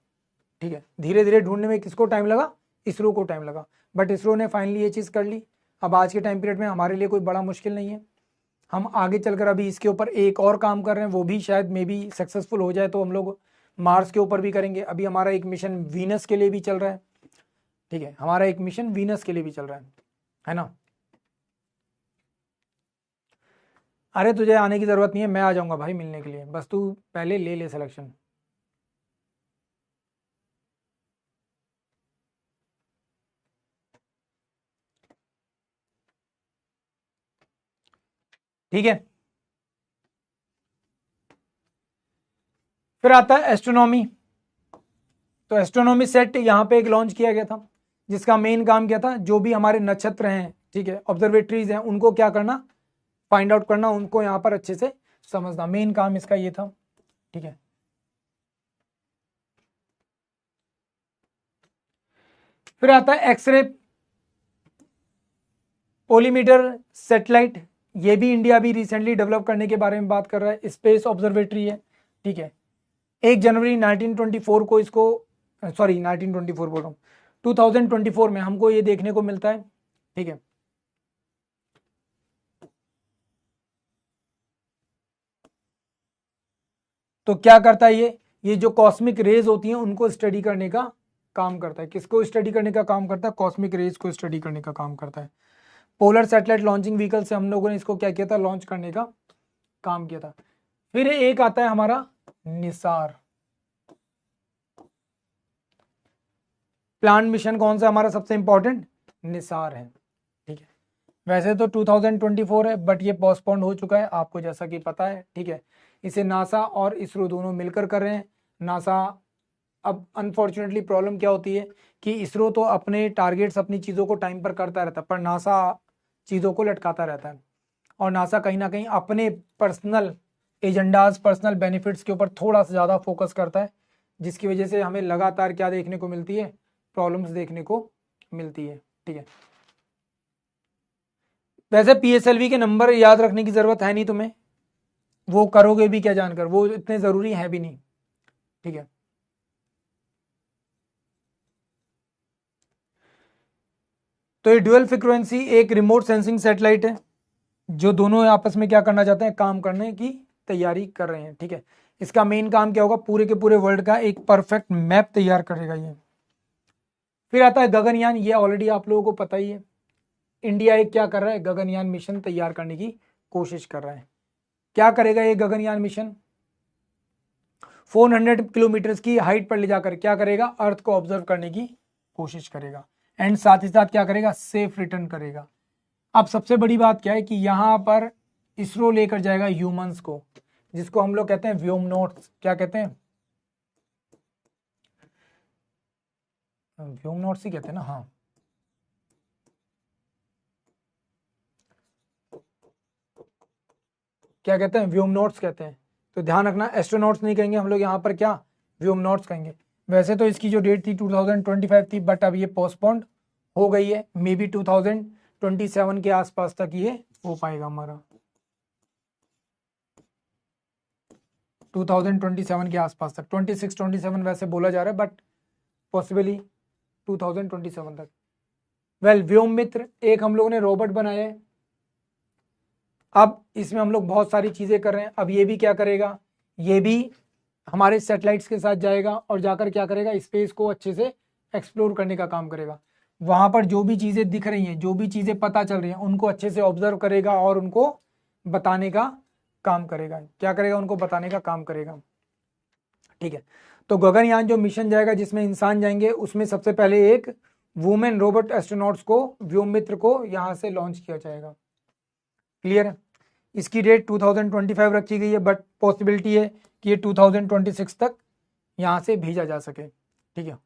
ठीक है, धीरे धीरे ढूंढने में किसको टाइम लगा, इसरो को टाइम लगा, बट इसरो ने फाइनली ये चीज़ कर ली। अब आज के टाइम पीरियड में हमारे लिए कोई बड़ा मुश्किल नहीं है। हम आगे चलकर अभी इसके ऊपर एक और काम कर रहे हैं, वो भी शायद मे बी सक्सेसफुल हो जाए तो हम लोग मार्स के ऊपर भी करेंगे। अभी हमारा एक मिशन वीनस के लिए भी चल रहा है। ठीक है, हमारा एक मिशन वीनस के लिए भी चल रहा है ना। अरे तुझे आने की ज़रूरत नहीं है, मैं आ जाऊंगा भाई मिलने के लिए, बस तू पहले ले ले सिलेक्शन। ठीक है, फिर आता है एस्ट्रोनॉमी। तो एस्ट्रोनॉमी सेट यहाँ पे एक लॉन्च किया गया था, जिसका मेन काम क्या था, जो भी हमारे नक्षत्र हैं, ठीक है, ऑब्जर्वेटरीज हैं, उनको क्या करना, फाइंड आउट करना, उनको यहाँ पर अच्छे से समझना, मेन काम इसका ये था। ठीक है, फिर आता है एक्सरे पोलीमीटर सैटेलाइट। ये भी इंडिया भी रिसेंटली डेवलप करने के बारे में बात कर रहा है, स्पेस ऑब्जर्वेटरी है। ठीक है, 1 जनवरी 1924 को इसको, सॉरी 1924 बोल रहा हूँ, 2024 में हमको ये देखने को मिलता है। ठीक है, तो क्या करता है ये जो कॉस्मिक रेज होती हैं उनको स्टडी करने का काम करता है। किसको स्टडी करने का काम करता है, कॉस्मिक रेज को स्टडी करने का काम करता है। पोलर सैटेलाइट लॉन्चिंग व्हीकल से हम लोगों ने इसको क्या किया था, लॉन्च करने का काम किया था। फिर एक आता है हमारा निसार। प्लान मिशन कौन सा हमारा सबसे इंपॉर्टेंट, निसार है। ठीक है, वैसे तो 2024 है, बट ये पोस्टपोन्ड हो चुका है आपको जैसा कि पता है। ठीक है, इसे नासा और इसरो दोनों मिलकर कर रहे हैं। नासा, अब अनफॉर्चुनेटली प्रॉब्लम क्या होती है कि इसरो तो अपने टारगेट्स, अपनी चीज़ों को टाइम पर करता रहता है, पर नासा चीज़ों को लटकाता रहता है। और नासा कहीं ना कहीं अपने पर्सनल एजेंडाज, पर्सनल बेनिफिट्स के ऊपर थोड़ा सा ज़्यादा फोकस करता है, जिसकी वजह से हमें लगातार क्या देखने को मिलती है, प्रॉब्लम्स देखने को मिलती है। ठीक है, वैसे पीएसएलवी के नंबर याद रखने की ज़रूरत है नहीं तुम्हें, वो करोगे भी क्या जानकर, वो इतने ज़रूरी है भी नहीं। ठीक है, तो ये ड्यूअल फ्रीक्वेंसी एक रिमोट सेंसिंग सैटेलाइट है जो दोनों आपस में क्या करना चाहते हैं, काम करने की तैयारी कर रहे हैं। ठीक है, इसका मेन काम क्या होगा, पूरे के पूरे वर्ल्ड का एक परफेक्ट मैप तैयार करेगा ये। फिर आता है गगनयान, ये ऑलरेडी आप लोगों को पता ही है। इंडिया एक क्या कर रहा है, गगनयान मिशन तैयार करने की कोशिश कर रहा है। क्या करेगा ये गगनयान मिशन, 400 किलोमीटर की हाइट पर ले जाकर क्या करेगा, अर्थ को ऑब्जर्व करने की कोशिश करेगा, एंड साथ ही साथ क्या करेगा, सेफ रिटर्न करेगा। अब सबसे बड़ी बात क्या है कि यहां पर इसरो लेकर जाएगा ह्यूमंस को, जिसको हम लोग कहते हैं व्योमनॉट्स। क्या कहते हैं, व्योमनॉट्स ही कहते हैं ना, हाँ। क्या कहते हैं, व्योमनॉट्स कहते हैं। तो ध्यान रखना, एस्ट्रोनॉट्स नहीं कहेंगे हम लोग यहाँ पर, क्या व्योमनॉट्स कहेंगे। वैसे तो इसकी जो डेट थी 2025 थी, बट अब ये पोस्टपोन्ड हो गई है। मे बी 2027 के आसपास तक ये हो पाएगा हमारा, 2027 के आसपास तक, 26-27 वैसे बोला जा रहा है, बट पॉसिबली 2027 तक। वेल, व्योम मित्र एक हम लोगों ने रोबोट बनाया है। अब इसमें हम लोग बहुत सारी चीजें कर रहे हैं। अब ये भी क्या करेगा, ये भी हमारे सैटेलाइट्स के साथ जाएगा और जाकर क्या करेगा, स्पेस को अच्छे से एक्सप्लोर करने का काम करेगा। वहां पर जो भी चीजें दिख रही हैं, जो भी चीजें पता चल रही हैं, उनको अच्छे से ऑब्जर्व करेगा और उनको बताने का काम करेगा। क्या करेगा, उनको बताने का काम करेगा। ठीक है, तो गगनयान जो मिशन जाएगा जिसमें इंसान जाएंगे, उसमें सबसे पहले एक वुमेन रोबोट एस्ट्रोनॉट्स को, व्योम मित्र को यहां से लॉन्च किया जाएगा। क्लियर है, इसकी डेट 2025 रखी गई है, बट पॉसिबिलिटी है कि ये 2026 तक यहां से भेजा जा सके। ठीक है,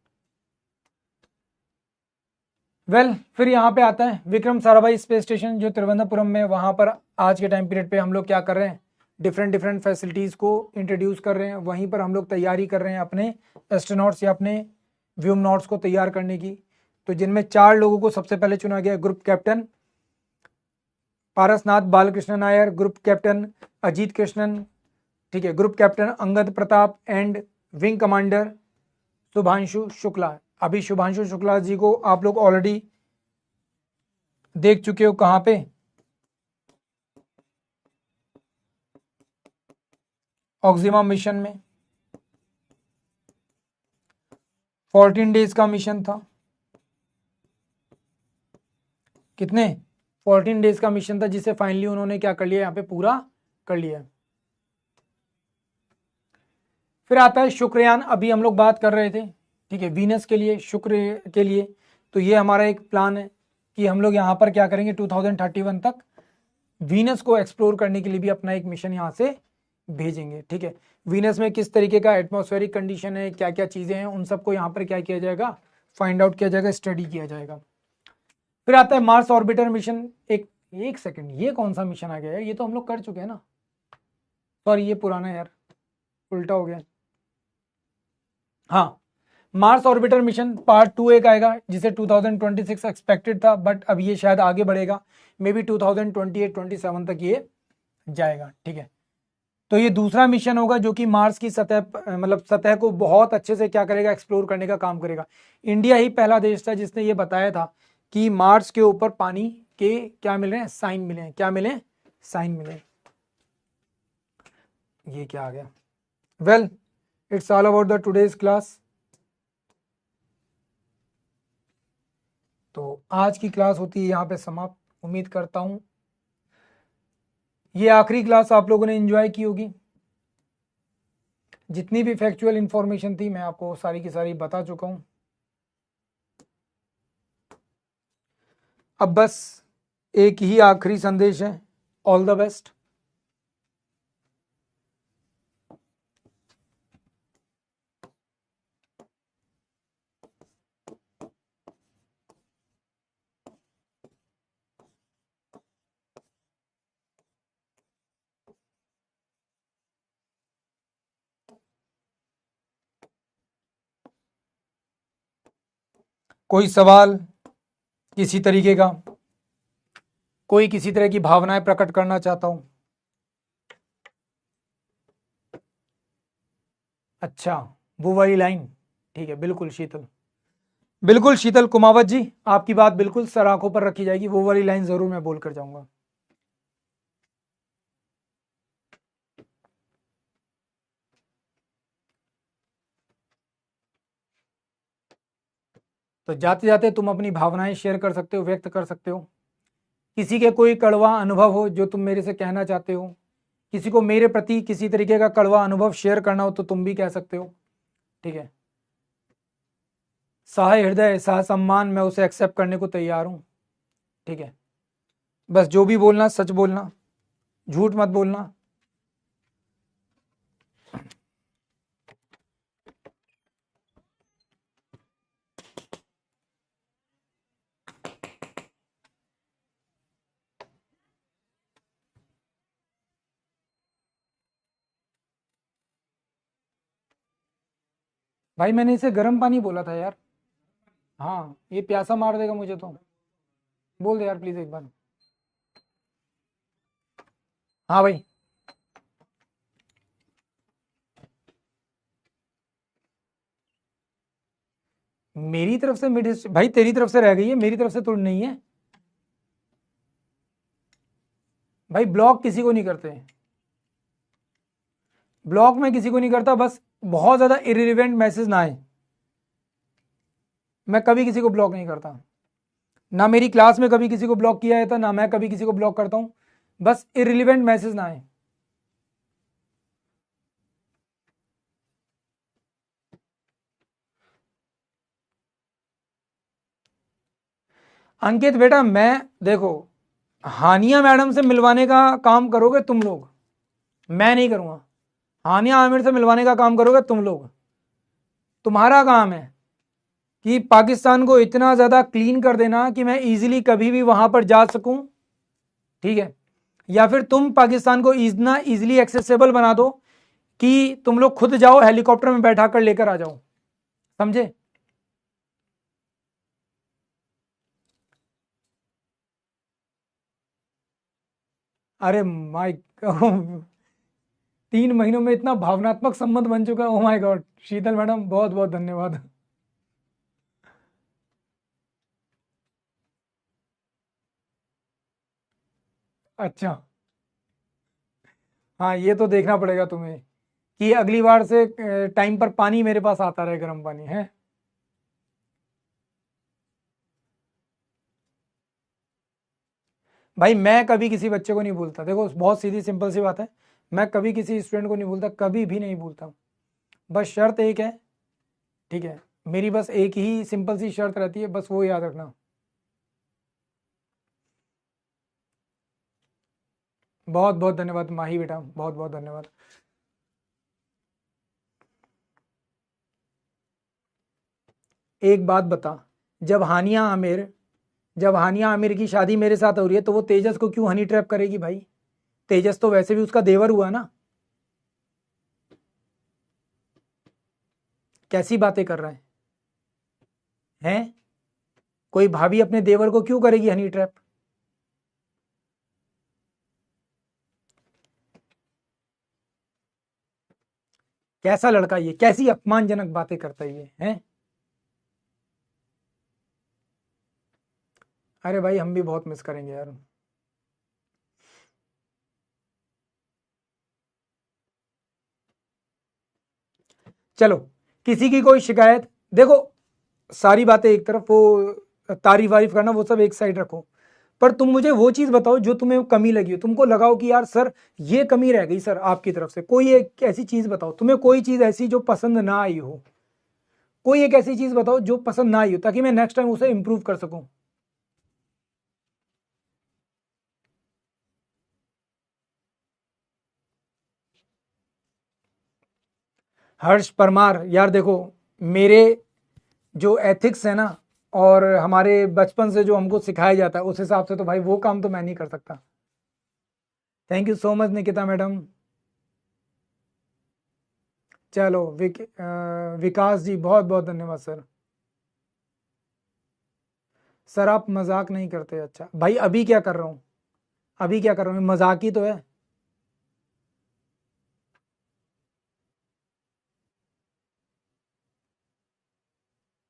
वेल फिर यहाँ पे आता है विक्रम साराभाई स्पेस स्टेशन जो तिरुवनंतपुरम में, वहां पर आज के टाइम पीरियड पे हम लोग क्या कर रहे हैं, डिफरेंट डिफरेंट फैसिलिटीज को इंट्रोड्यूस कर रहे हैं। वहीं पर हम लोग तैयारी कर रहे हैं अपने एस्ट्रोनॉट्स या अपने व्योमनॉट्स को तैयार करने की। तो जिनमें 4 लोगों को सबसे पहले चुना गया, group captain Parasnath Balkrishna Nair, group captain Ajit Krishnan, ठीक है, group captain Angad Pratap, and wing commander Shubhanshu Shukla. अभी शुभांशु शुक्ला जी को आप लोग ऑलरेडी देख चुके हो, कहां पे, ऑक्सिमा मिशन में 14 डेज का मिशन था। कितने, 14 डेज का मिशन था, जिसे फाइनली उन्होंने क्या कर लिया, यहाँ पे पूरा कर लिया। फिर आता है शुक्रयान, अभी हम लोग बात कर रहे थे, ठीक है, वीनस के लिए, शुक्र के लिए। तो ये हमारा एक प्लान है कि हम लोग यहाँ पर क्या करेंगे, 2031 तक वीनस को एक्सप्लोर करने के लिए भी अपना एक मिशन यहाँ से भेजेंगे। ठीक है, वीनस में किस तरीके का एटमॉस्फेरिक कंडीशन है, क्या क्या चीज़ें हैं, उन सबको यहाँ पर क्या किया जाएगा, फाइंड आउट किया जाएगा, स्टडी किया जाएगा। फिर आता है मार्स ऑर्बिटर मिशन। एक सेकंड, ये कौन सा मिशन आ गया यार, ये तो हम लोग कर चुके हैं ना, सॉरी ये पुराना यार, उल्टा हो गया। हाँ, मार्स ऑर्बिटर मिशन पार्ट 2 एक आएगा, जिसे 2026 एक्सपेक्टेड था, बट अब ये शायद आगे बढ़ेगा, मे बी 2028-27 तक ये जाएगा। ठीक है, तो ये दूसरा मिशन होगा जो कि मार्स की सतह मतलब सतह को बहुत अच्छे से क्या करेगा, एक्सप्लोर करने का काम करेगा। इंडिया ही पहला देश था जिसने ये बताया था कि मार्स के ऊपर पानी के क्या मिल रहे हैं, साइन मिले हैं। क्या मिले, साइन मिले। ये क्या आ गया, well it's all about the today's class. तो आज की क्लास होती है यहाँ पे समाप्त। उम्मीद करता हूँ ये आखिरी क्लास आप लोगों ने एंजॉय की होगी। जितनी भी फैक्चुअल इंफॉर्मेशन थी मैं आपको सारी की सारी बता चुका हूँ। अब बस एक ही आखिरी संदेश है, ऑल द बेस्ट। कोई सवाल किसी तरीके का, कोई किसी तरह की भावनाएं प्रकट करना चाहता हूं? अच्छा, वो वाली लाइन, ठीक है, बिल्कुल शीतल, बिल्कुल शीतल कुमावत जी, आपकी बात बिल्कुल सर आंखों पर रखी जाएगी, वो वाली लाइन जरूर मैं बोल कर जाऊंगा। तो जाते जाते तुम अपनी भावनाएं शेयर कर सकते हो, व्यक्त कर सकते हो। किसी के कोई कड़वा अनुभव हो जो तुम मेरे से कहना चाहते हो, किसी को मेरे प्रति किसी तरीके का कड़वा अनुभव शेयर करना हो तो तुम भी कह सकते हो, ठीक है। सहाय हृदय, सह सम्मान, मैं उसे एक्सेप्ट करने को तैयार हूं, ठीक है। बस जो भी बोलना सच बोलना, झूठ मत बोलना। भाई मैंने इसे गर्म पानी बोला था यार। हाँ, ये प्यासा मार देगा मुझे तो। बोल दे यार प्लीज एक बार। हाँ भाई। मेरी तरफ से मिड हिस्ट्री भाई, तेरी तरफ से रह गई है, मेरी तरफ से तो नहीं है भाई। ब्लॉक किसी को नहीं करते, ब्लॉक में किसी को नहीं करता, बस बहुत ज्यादा इरिलेवेंट मैसेज ना आए, मैं कभी किसी को ब्लॉक नहीं करता। ना मेरी क्लास में कभी किसी को ब्लॉक किया है था, ना मैं कभी किसी को ब्लॉक करता हूं, बस इरिलेवेंट मैसेज ना आए। अंकित बेटा, मैं देखो, हानिया मैडम से मिलवाने का काम करोगे तुम लोग, मैं नहीं करूंगा। हानिया आमिर से मिलवाने का काम करोगे तुम लोग। तुम्हारा काम है कि पाकिस्तान को इतना ज़्यादा क्लीन कर देना कि मैं इजीली कभी भी वहां पर जा सकूं, ठीक है। या फिर तुम पाकिस्तान को इतना इजीली एक्सेसिबल बना दो कि तुम लोग खुद जाओ, हेलीकॉप्टर में बैठा कर लेकर आ जाओ, समझे। अरे माय 3 महीनों में इतना भावनात्मक संबंध बन चुका है, oh my God. Sheetal madam बहुत बहुत धन्यवाद। अच्छा, हाँ ये तो देखना पड़ेगा तुम्हें कि अगली बार से टाइम पर पानी मेरे पास आता रहे, गर्म पानी है। भाई मैं कभी किसी बच्चे को नहीं भूलता, देखो बहुत सीधी सिंपल सी बात है, मैं कभी किसी स्टूडेंट को नहीं भूलता, कभी भी नहीं भूलता। बस शर्त एक है, ठीक है, मेरी बस एक ही सिंपल सी शर्त रहती है, बस वो याद रखना। बहुत बहुत धन्यवाद माही बेटा, बहुत बहुत धन्यवाद। एक बात बता, जब हानिया आमिर जब हानिया आमिर की शादी मेरे साथ हो रही है तो वो तेजस को क्यों हनी ट्रैप करेगी भाई? तेजस तो वैसे भी उसका देवर हुआ ना। कैसी बातें कर रहा है हैं? कोई भाभी अपने देवर को क्यों करेगी हनी ट्रैप? कैसा लड़का ये, कैसी अपमानजनक बातें करता है ये हैं? अरे भाई हम भी बहुत मिस करेंगे यार। चलो, किसी की कोई शिकायत, देखो सारी बातें एक तरफ, वो तारीफ वारीफ करना वो सब एक साइड रखो, पर तुम मुझे वो चीज बताओ जो तुम्हें कमी लगी हो, तुमको लगाओ कि यार सर ये कमी रह गई सर आपकी तरफ से, कोई एक ऐसी चीज बताओ, तुम्हें कोई चीज ऐसी जो पसंद ना आई हो, कोई एक ऐसी चीज बताओ जो पसंद ना आई हो, ताकि मैं नेक्स्ट टाइम उसे इंप्रूव कर सकूं। हर्ष परमार, यार देखो, मेरे जो एथिक्स है ना, और हमारे बचपन से जो हमको सिखाया जाता है उस हिसाब से तो भाई वो काम तो मैं नहीं कर सकता। Thank you so much Nikita madam. चलो विकास जी बहुत बहुत धन्यवाद सर। सर आप मजाक नहीं करते। अच्छा भाई, अभी क्या कर रहा हूँ, अभी क्या कर रहा हूँ, मजाक ही तो है।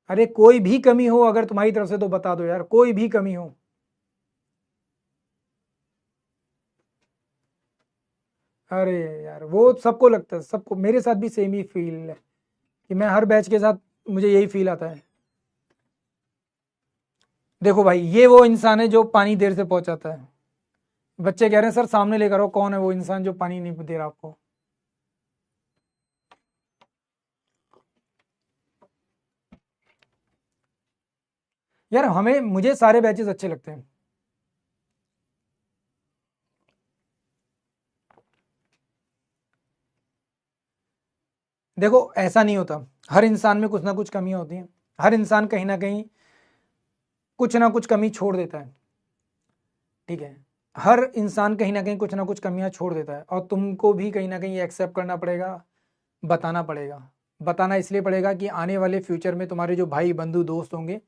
अरे कोई भी कमी हो अगर तुम्हारी तरफ से तो बता दो यार, कोई भी कमी हो। अरे यार वो सबको लगता है, सबको, मेरे साथ भी सेम ही फील है कि मैं हर बैच के साथ मुझे यही फील आता है। देखो भाई, ये वो इंसान है जो पानी देर से पहुंचाता है। बच्चे कह रहे हैं सर सामने लेकर आओ, कौन है वो इंसान जो पानी नहीं दे रहा आपको। यार हमें, मुझे सारे बैचेस अच्छे लगते हैं। देखो ऐसा नहीं होता, हर इंसान में कुछ ना कुछ कमियां होती हैं। हर इंसान कहीं ना कहीं कुछ ना कुछ कमी छोड़ देता है। ठीक है, हर इंसान कहीं ना कहीं कुछ ना कुछ कमियां छोड़ देता है, और तुमको भी कहीं ना कहीं एक्सेप्ट करना पड़ेगा, बताना पड़ेगा। बताना इसलिए पड़ेगा कि आने वाले फ्यूचर में तुम्हारे जो भाई बंधु दोस्त होंगे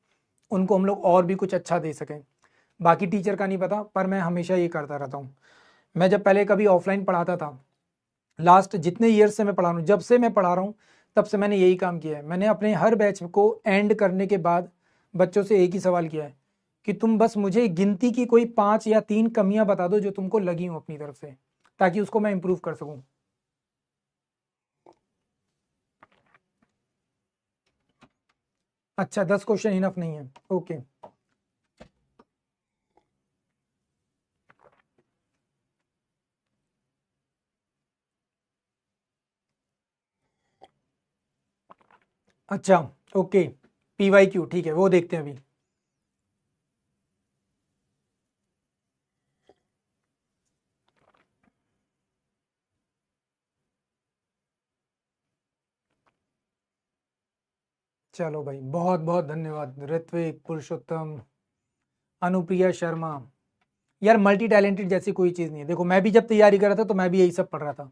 उनको हम लोग और भी कुछ अच्छा दे सकें। बाकी टीचर का नहीं पता, पर मैं हमेशा ये करता रहता हूँ। मैं जब पहले कभी ऑफलाइन पढ़ाता था, लास्ट जितने ईयर्स से मैं पढ़ा रहा हूँ, जब से मैं पढ़ा रहा हूँ तब से मैंने यही काम किया है। मैंने अपने हर बैच को एंड करने के बाद बच्चों से एक ही सवाल किया है कि तुम बस मुझे गिनती की कोई 5 या 3 कमियां बता दो जो तुमको लगी हो अपनी तरफ से, ताकि उसको मैं इंप्रूव कर सकूं। अच्छा 10 क्वेश्चन इनफ नहीं है, ओके। अच्छा ओके, PYQ ठीक है, वो देखते हैं अभी। चलो भाई, बहुत बहुत धन्यवाद ऋत्विक, पुरुषोत्तम, अनुप्रिया शर्मा। यार मल्टी टैलेंटेड जैसी कोई चीज़ नहीं है। देखो मैं भी जब तैयारी कर रहा था तो मैं भी यही सब पढ़ रहा था,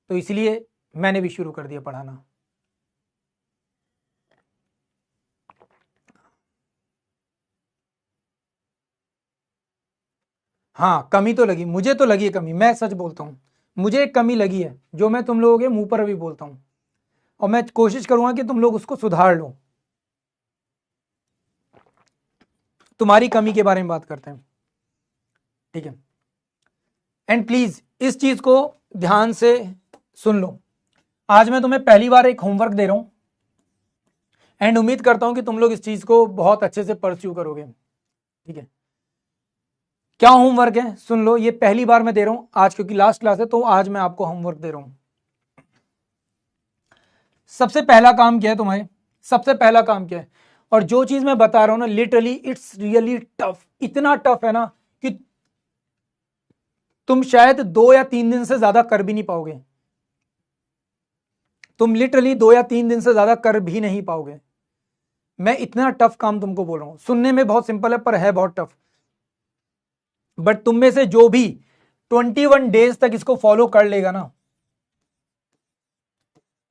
तो इसलिए मैंने भी शुरू कर दिया पढ़ाना। हाँ कमी तो लगी, मुझे तो लगी है कमी, मैं सच बोलता हूँ। मुझे एक कमी लगी है जो मैं तुम लोगों के मुंह पर भी बोलता हूँ, और मैं कोशिश करूंगा कि तुम लोग उसको सुधार लो। तुम्हारी कमी के बारे में बात करते हैं, ठीक है। एंड प्लीज इस चीज को ध्यान से सुन लो। आज मैं तुम्हें पहली बार एक होमवर्क दे रहा हूं, एंड उम्मीद करता हूं कि तुम लोग इस चीज को बहुत अच्छे से परस्यू करोगे, ठीक है। क्या होमवर्क है सुन लो, ये पहली बार मैं दे रहा हूं आज, क्योंकि लास्ट क्लास है तो आज मैं आपको होमवर्क दे रहा हूं। सबसे पहला काम क्या है तुम्हें, सबसे पहला काम क्या है, और जो चीज मैं बता रहा हूं ना, लिटरली इट्स रियली टफ, इतना टफ है ना कि तुम शायद 2 या 3 दिन से ज्यादा कर भी नहीं पाओगे। तुम लिटरली 2 या 3 दिन से ज्यादा कर भी नहीं पाओगे। मैं इतना टफ काम तुमको बोल रहा हूं, सुनने में बहुत सिंपल है पर है बहुत टफ। बट तुम में से जो भी 21 डेज तक इसको फॉलो कर लेगा ना,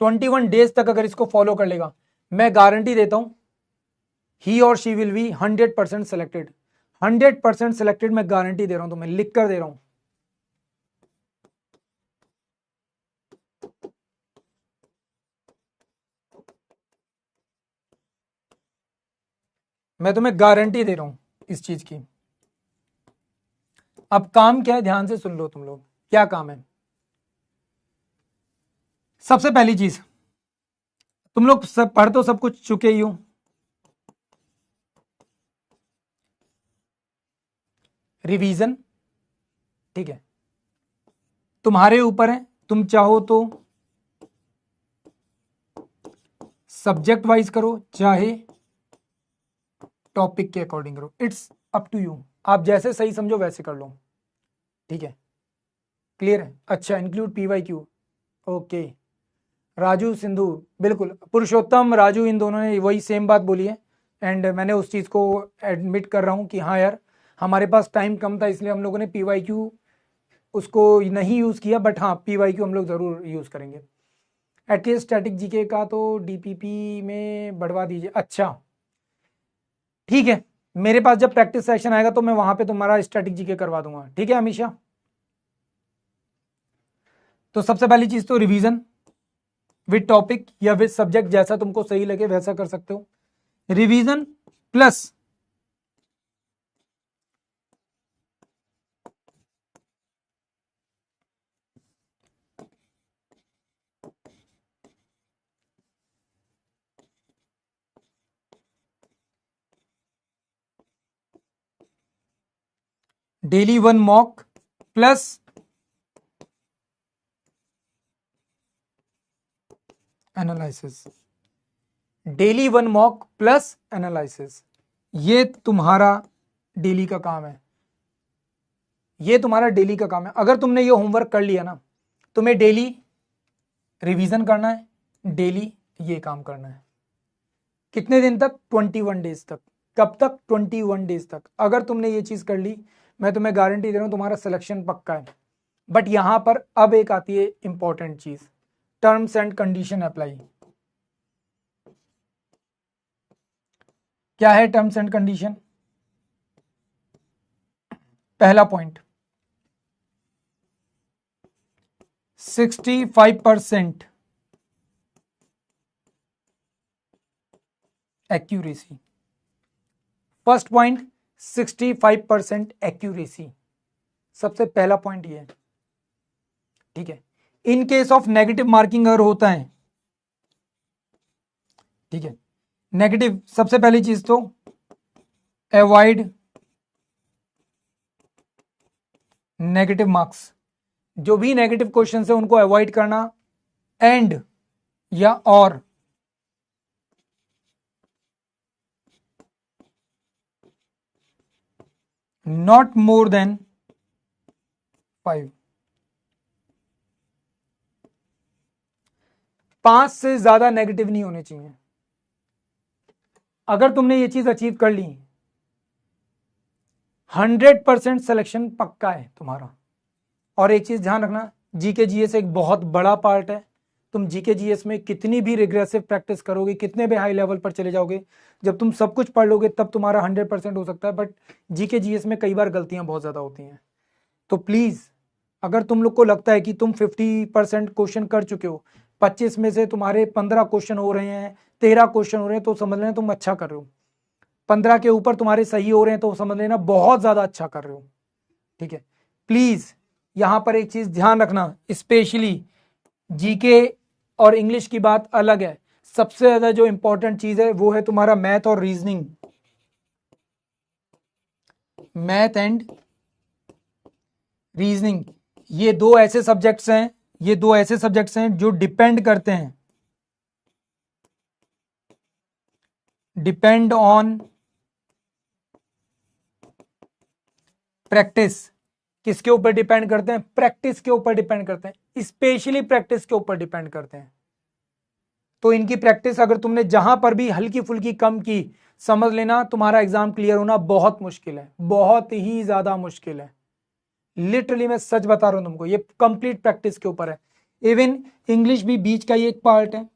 21 डेज तक अगर इसको फॉलो कर लेगा, मैं गारंटी देता हूं ही और she will be 100% selected. 100% selected, मैं गारंटी दे रहा हूं तुम्हें, लिख कर दे रहा हूं। मैं तुम्हें गारंटी दे रहा हूं इस चीज की। अब काम क्या है ध्यान से सुन लो तुम लोग, क्या काम है। सबसे पहली चीज, तुम लोग सब पढ़ तो सब कुछ चुके ही हो, रिवीजन, ठीक है। तुम्हारे ऊपर है, तुम चाहो तो सब्जेक्ट वाइज करो, चाहे टॉपिक के अकॉर्डिंग करो, इट्स अप टू यू। आप जैसे सही समझो वैसे कर लो, ठीक है। क्लियर है, अच्छा include PYQ, okay. Raju Sindhu, बिल्कुल पुरुषोत्तम राजू, इन दोनों ने वही सेम बात बोली है, एंड मैंने उस चीज़ को एडमिट कर रहा हूँ कि हाँ यार हमारे पास टाइम कम था, इसलिए हम लोगों ने PYQ उसको नहीं यूज़ किया, बट हाँ PYQ हम लोग ज़रूर यूज़ करेंगे। एटलीस्ट स्टैटिक जीके का तो DPP में बढ़वा दीजिए। अच्छा ठीक है, मेरे पास जब प्रैक्टिस सेशन आएगा तो मैं वहां पे तुम्हारा स्टैटिक जीके करवा दूंगा, ठीक है हमेशा। तो सबसे पहली चीज तो रिवीजन विद टॉपिक या विद सब्जेक्ट, जैसा तुमको सही लगे वैसा कर सकते हो। Revision plus daily 1 mock plus analysis. Daily 1 mock plus analysis, ये तुम्हारा डेली का काम है। ये तुम्हारा डेली का काम है। अगर तुमने ये होमवर्क कर लिया ना, तुम्हें डेली रिवीजन करना है, डेली ये काम करना है। कितने दिन तक? 21 डेज तक। कब तक? 21 डेज तक। अगर तुमने ये चीज कर ली, मैं तुम्हें गारंटी दे रहा हूं तुम्हारा सिलेक्शन पक्का है। बट यहां पर अब एक आती है इंपॉर्टेंट चीज, टर्म्स एंड कंडीशन अप्लाई। क्या है टर्म्स एंड कंडीशन? पहला point, 65% accuracy. First point 65% accuracy, सबसे पहला पॉइंट ये है, ठीक है। In case of negative marking अगर होता है, ठीक है, नेगेटिव, सबसे पहली चीज तो अवॉइड नेगेटिव मार्क्स। जो भी नेगेटिव क्वेश्चन है उनको अवॉइड करना, एंड या और नॉट मोर देन 5। 5 से ज्यादा नेगेटिव नहीं होने चाहिए। अगर तुमने ये चीज अचीव कर ली, 100% सिलेक्शन पक्का है तुम्हारा। और एक चीज ध्यान रखना, जीके जीएस एक बहुत बड़ा पार्ट है। तुम जीके जीएस में कितनी भी रिग्रेसिव प्रैक्टिस करोगे, कितने भी हाई लेवल पर चले जाओगे, जब तुम सब कुछ पढ़ लोगे तब तुम्हारा 100% हो सकता है। बट जीके जीएस में कई बार गलतियां बहुत ज्यादा होती हैं। तो प्लीज, अगर तुम लोग को लगता है कि तुम 50% क्वेश्चन कर चुके हो, 25 में से तुम्हारे 15 क्वेश्चन हो रहे हैं, 13 क्वेश्चन हो रहे हैं, तो समझ लेना तुम अच्छा कर रहे हो। 15 के ऊपर तुम्हारे सही हो रहे हैं तो समझ लेना बहुत ज्यादा अच्छा कर रहे हो, ठीक है। प्लीज यहां पर एक चीज ध्यान रखना, स्पेशली जीके और इंग्लिश की बात अलग है। सबसे ज्यादा जो इंपॉर्टेंट चीज है वो है तुम्हारा मैथ और रीजनिंग। मैथ एंड रीजनिंग, ये दो ऐसे सब्जेक्ट्स हैं, ये दो ऐसे सब्जेक्ट्स हैं जो डिपेंड करते हैं, डिपेंड ऑन प्रैक्टिस। किसके ऊपर डिपेंड करते हैं? प्रैक्टिस के ऊपर डिपेंड करते हैं, स्पेशली प्रैक्टिस के ऊपर डिपेंड करते हैं। तो इनकी प्रैक्टिस अगर तुमने जहां पर भी हल्की फुल्की कम की, समझ लेना तुम्हारा एग्जाम क्लियर होना बहुत मुश्किल है, बहुत ही ज्यादा मुश्किल है। लिटरली मैं सच बता रहा हूं तुमको, ये कंप्लीट प्रैक्टिस के ऊपर है। इवन इंग्लिश भी बीच का ही एक पार्ट है,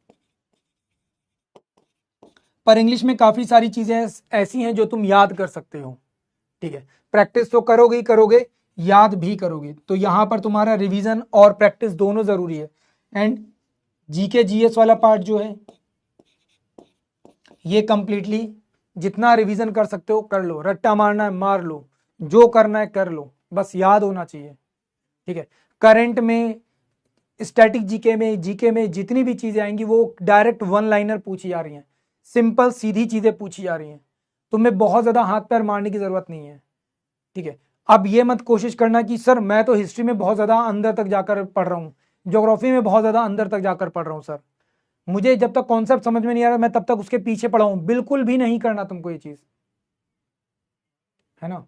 पर इंग्लिश में काफी सारी चीजें ऐसी हैं जो तुम याद कर सकते हो, ठीक है। प्रैक्टिस तो करोगे ही करोगे, याद भी करोगे। तो यहां पर तुम्हारा रिवीजन और प्रैक्टिस दोनों जरूरी है। एंड जीके जीएस वाला पार्ट जो है, ये कंप्लीटली जितना रिवीजन कर सकते हो कर लो, रट्टा मारना है मार लो, जो करना है कर लो, बस याद होना चाहिए, ठीक है। करंट में, स्टैटिक जीके में जितनी भी चीजें आएंगी वो डायरेक्ट वन लाइनर पूछी जा रही हैं, सिंपल सीधी चीजें पूछी जा रही हैं, तुम्हें बहुत ज्यादा हाथ पैर मारने की जरूरत नहीं है, ठीक है। अब ये मत कोशिश करना कि सर मैं तो हिस्ट्री में बहुत ज्यादा अंदर तक जाकर पढ़ रहा हूँ, ज्योग्राफी में बहुत ज्यादा अंदर तक जाकर पढ़ रहा हूँ, सर मुझे जब तक कॉन्सेप्ट समझ में नहीं आ रहा मैं तब तक उसके पीछे पड़ा हूं। बिल्कुल भी नहीं करना तुमको ये चीज, है ना।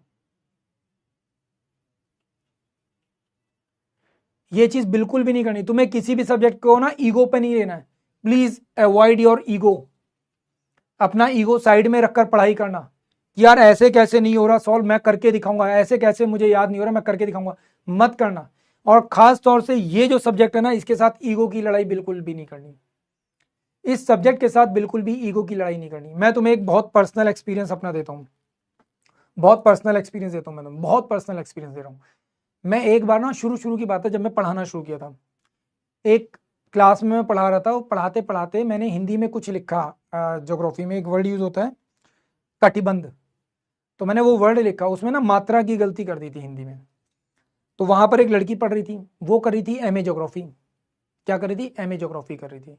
ये चीज बिल्कुल भी नहीं करनी। तुम्हें किसी भी सब्जेक्ट को ना ईगो पे नहीं लेना है। Please avoid your ego. अपना ईगो साइड में रखकर पढ़ाई करना कि यार ऐसे कैसे नहीं हो रहा सॉल्व, मैं करके दिखाऊंगा, ऐसे कैसे मुझे याद नहीं हो रहा मैं करके दिखाऊंगा, मत करना। और खास तौर से ये जो सब्जेक्ट है ना, इसके साथ ईगो की लड़ाई बिल्कुल भी नहीं करनी। इस सब्जेक्ट के साथ बिल्कुल भी ईगो की लड़ाई नहीं करनी। मैं तुम्हें एक बहुत पर्सनल एक्सपीरियंस अपना देता हूं। बहुत पर्सनल एक्सपीरियंस देता हूँ मैं, तो बहुत पर्सनल एक्सपीरियंस दे रहा हूँ। मैं एक बार ना शुरू की बात है, जब मैं पढ़ाना शुरू किया था, एक क्लास में मैं पढ़ा रहा था, पढ़ाते पढ़ाते मैंने हिंदी में कुछ लिखा, ज्योग्राफी में एक वर्ड यूज होता है कटिबंध, तो मैंने वो वर्ड लिखा, उसमें ना मात्रा की गलती कर दी थी हिंदी में। तो वहां पर एक लड़की पढ़ रही थी, वो कर रही थी एमए ज्योग्राफी। क्या कर रही थी? एमए ज्योग्राफी कर रही थी।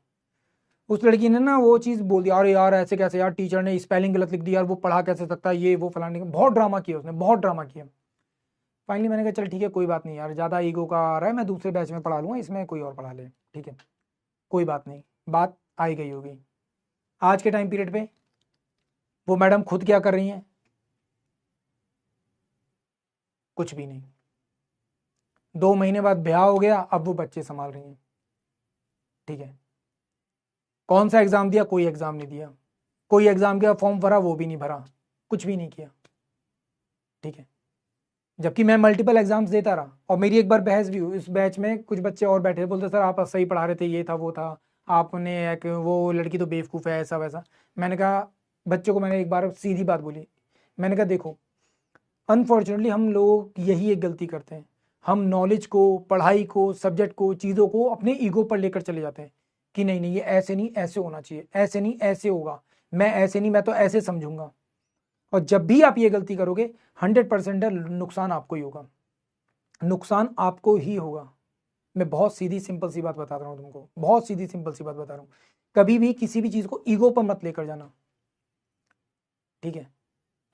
उस लड़की ने ना वो चीज़ बोल दिया, अरे यार ऐसे कैसे यार, टीचर ने स्पेलिंग गलत लिख दी यार, वो पढ़ा कैसे सकता है, ये वो फलाने, बहुत ड्रामा किया उसने, बहुत ड्रामा किया। फाइनली मैंने कहा चल ठीक है, कोई बात नहीं यार, ज़्यादा ईगो का आ रहा है, मैं दूसरे बैच में पढ़ा लूँगा, इसमें कोई और पढ़ा ले, ठीक है, कोई बात नहीं, बात आई गई होगी। आज के टाइम पीरियड पे वो मैडम खुद क्या कर रही हैं? कुछ भी नहीं। 2 महीने बाद ब्याह हो गया, अब वो बच्चे संभाल रही हैं, ठीक है। कौन सा एग्जाम दिया? कोई एग्जाम नहीं दिया। कोई एग्जाम का फॉर्म भरा, वो भी नहीं भरा, कुछ भी नहीं किया, ठीक है। जबकि मैं मल्टीपल एग्जाम्स देता रहा, और मेरी एक बार बहस भी हुई, इस बैच में कुछ बच्चे और बैठे, बोलते सर आप सही पढ़ा रहे थे, ये था वो था, आपने एक वो लड़की तो बेवकूफ़ है, ऐसा वैसा। मैंने कहा, बच्चों को मैंने एक बार सीधी बात बोली, मैंने कहा देखो, अनफॉर्चुनेटली हम लोग यही एक गलती करते हैं, हम नॉलेज को, पढ़ाई को, सब्जेक्ट को, चीज़ों को अपने ईगो पर लेकर चले जाते हैं कि नहीं नहीं, ये ऐसे नहीं ऐसे होना चाहिए, ऐसे नहीं ऐसे होगा, मैं ऐसे नहीं, मैं तो ऐसे समझूंगा। और जब भी आप ये गलती करोगे, 100% नुकसान आपको ही होगा, नुकसान आपको ही होगा। मैं बहुत सीधी सिंपल सी बात बता रहा हूँ तुमको, बहुत सीधी सिंपल सी बात बता रहा हूँ। कभी भी किसी भी चीज़ को ईगो पर मत लेकर जाना, ठीक है,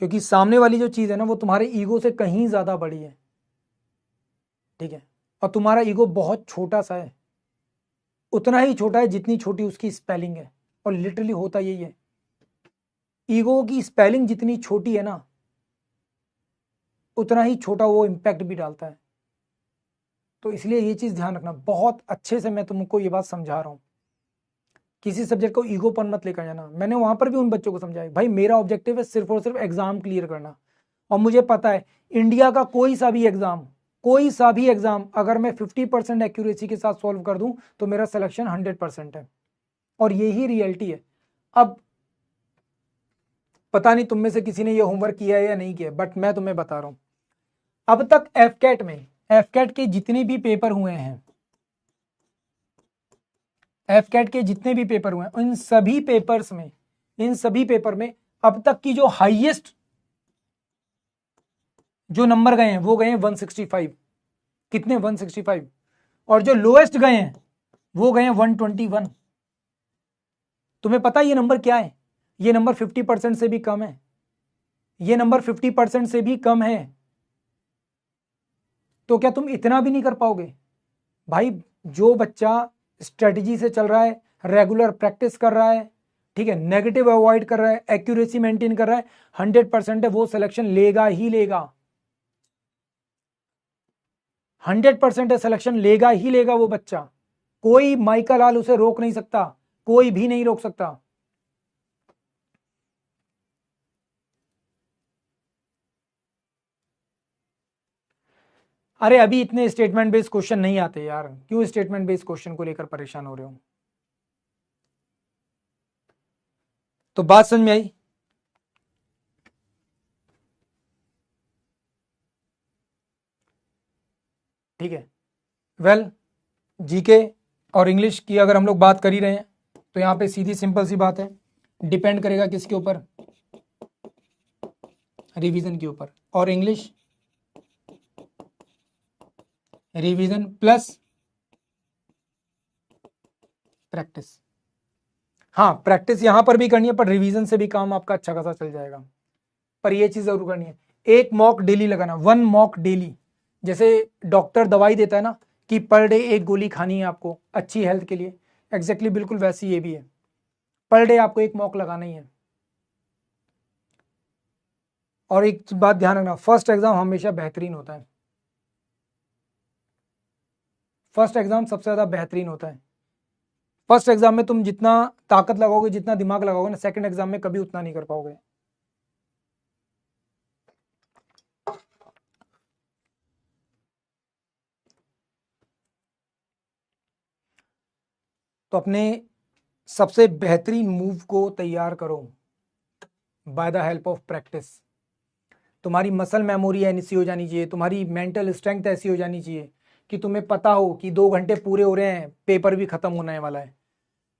क्योंकि सामने वाली जो चीज़ है ना, वो तुम्हारे ईगो से कहीं ज़्यादा बड़ी है, ठीक है। और तुम्हारा ईगो बहुत छोटा सा है, उतना ही छोटा है जितनी छोटी उसकी स्पेलिंग है। और लिटरली होता यही है, ईगो की स्पेलिंग जितनी छोटी है ना, उतना ही छोटा वो इम्पैक्ट भी डालता है। तो इसलिए ये चीज़ ध्यान रखना, बहुत अच्छे से मैं तुमको ये बात समझा रहा हूँ, किसी सब्जेक्ट को ईगो पर मत लेकर जाना। मैंने वहां पर भी उन बच्चों को समझाया, भाई मेरा ऑब्जेक्टिव है सिर्फ और सिर्फ एग्जाम क्लियर करना, और मुझे पता है इंडिया का कोई सा भी एग्जाम, कोई सा भी एग्जाम अगर मैं 50% एक्यूरेसी के साथ सॉल्व कर दूं तो मेरा सिलेक्शन 100% है, और यही रियलिटी है। अब पता नहीं तुम में से किसी ने ये होमवर्क किया है या नहीं किया, बट मैं तुम्हें बता रहा हूं, अब तक एफकेट में, एफकेट के जितने भी पेपर हुए हैं, एफकेट के जितने भी पेपर हुए हैं, इन सभी पेपर्स में, इन सभी पेपर में अब तक की जो हाईएस्ट जो नंबर गए हैं वो गए हैं 165। कितने? 165। और जो लोएस्ट गए हैं वो गए हैं 121। तुम्हें पता है ये नंबर क्या है? ये नंबर 50% से भी कम है, ये नंबर 50% से भी कम है। तो क्या तुम इतना भी नहीं कर पाओगे? भाई जो बच्चा स्ट्रेटजी से चल रहा है, रेगुलर प्रैक्टिस कर रहा है, ठीक है, नेगेटिव अवॉइड कर रहा है, एक्यूरेसी मेंटेन कर रहा है, 100% है, वो सिलेक्शन लेगा ही लेगा, 100% है, सिलेक्शन लेगा ही लेगा वो बच्चा। कोई माइकल लाल उसे रोक नहीं सकता, कोई भी नहीं रोक सकता। अरे अभी इतने स्टेटमेंट बेस्ड क्वेश्चन नहीं आते यार, क्यों स्टेटमेंट बेस्ड क्वेश्चन को लेकर परेशान हो रहे हो? तो बात समझ में आई? ठीक है। वेल, जीके और इंग्लिश की अगर हम लोग बात कर ही रहे हैं, तो यहाँ पे सीधी सिंपल सी बात है, डिपेंड करेगा किसके ऊपर? रिवीजन के ऊपर। और इंग्लिश रिवीजन प्लस प्रैक्टिस। हाँ, प्रैक्टिस यहां पर भी करनी है, पर रिवीजन से भी काम आपका अच्छा खासा चल जाएगा। पर ये चीज जरूर करनी है, एक मॉक डेली लगाना, 1 मॉक डेली। जैसे डॉक्टर दवाई देता है ना कि पर डे एक गोली खानी है आपको अच्छी हेल्थ के लिए, एग्जैक्टली बिल्कुल वैसी ये भी है, पर डे आपको एक मॉक लगाना ही है। और एक बात ध्यान रखना, फर्स्ट एग्जाम हमेशा बेहतरीन होता है, फर्स्ट एग्जाम सबसे ज्यादा बेहतरीन होता है। फर्स्ट एग्जाम में तुम जितना ताकत लगाओगे, जितना दिमाग लगाओगे ना, सेकंड एग्जाम में कभी उतना नहीं कर पाओगे। तो अपने सबसे बेहतरीन मूव को तैयार करो by the help of practice. तुम्हारी मसल मेमोरी ऐसी हो जानी चाहिए, तुम्हारी मेंटल स्ट्रेंथ ऐसी हो जानी चाहिए कि तुम्हें पता हो कि 2 घंटे पूरे हो रहे हैं, पेपर भी खत्म होने वाला है।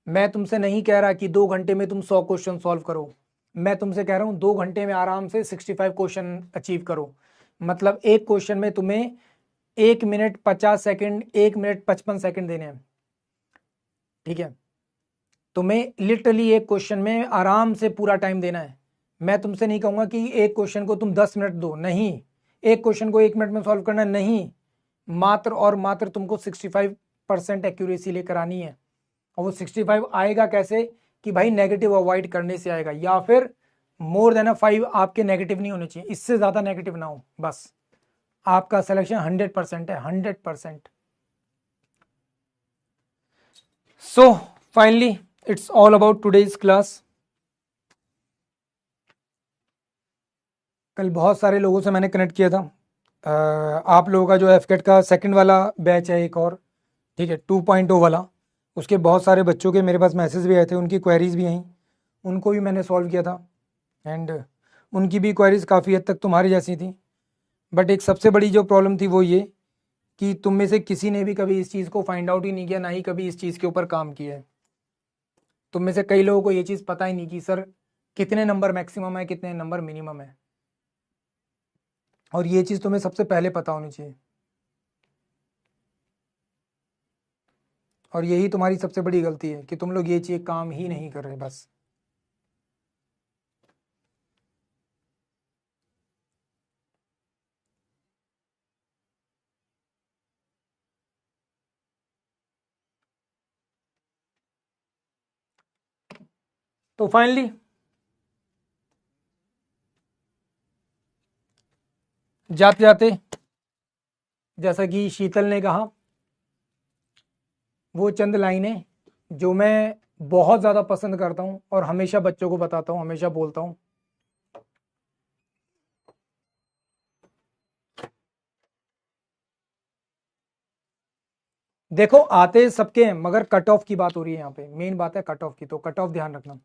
मैं तुमसे नहीं कह रहा कि 2 घंटे में तुम 100 क्वेश्चन सॉल्व करो, मैं तुमसे कह रहा हूँ 2 घंटे में आराम से 65 क्वेश्चन अचीव करो। मतलब एक क्वेश्चन में तुम्हें 1 मिनट 50 सेकंड, 1 मिनट 55 सेकंड देने हैं, ठीक है। तुम्हें लिटरली एक क्वेश्चन में आराम से पूरा टाइम देना है। मैं तुमसे नहीं कहूंगा कि एक क्वेश्चन को तुम 10 मिनट दो, नहीं। एक क्वेश्चन को 1 मिनट में सॉल्व करना, नहीं। मात्र और मात्र तुमको 65% एक्यूरेसी लेकर आनी है। और वो 65 आएगा कैसे कि भाई नेगेटिव अवॉइड करने से आएगा, या फिर मोर देन 5 आपके नेगेटिव नहीं होने चाहिए, इससे ज्यादा नेगेटिव ना हो, बस आपका सिलेक्शन 100% है, 100%। So finally it's all about today's class. कल बहुत सारे लोगों से मैंने कनेक्ट किया था। आप लोगों का जो एफकेट का सेकंड वाला बैच है एक और, ठीक है, 2.0 वाला, उसके बहुत सारे बच्चों के मेरे पास मैसेज भी आए थे, उनकी क्वेरीज भी आई, उनको भी मैंने सॉल्व किया था। एंड उनकी भी क्वेरीज काफ़ी हद तक तुम्हारी जैसी थी। बट एक सबसे बड़ी जो प्रॉब्लम थी वो ये कि तुम में से किसी ने भी कभी इस चीज़ को फाइंड आउट ही नहीं किया, ना ही कभी इस चीज़ के ऊपर काम किया है। तुम में से कई लोगों को ये चीज़ पता ही नहीं कि सर कितने नंबर मैक्सिमम है, कितने नंबर मिनिमम है। और ये चीज़ तुम्हें सबसे पहले पता होनी चाहिए, और यही तुम्हारी सबसे बड़ी गलती है कि तुम लोग ये चीज़ काम ही नहीं कर रहे बस। तो फाइनली जाते जाते, जैसा कि शीतल ने कहा, वो चंद लाइनें जो मैं बहुत ज़्यादा पसंद करता हूँ और हमेशा बच्चों को बताता हूँ, हमेशा बोलता हूँ। देखो आते सबके हैं, मगर कट ऑफ की बात हो रही है यहाँ पे, मेन बात है कट ऑफ की, तो कट ऑफ ध्यान रखना।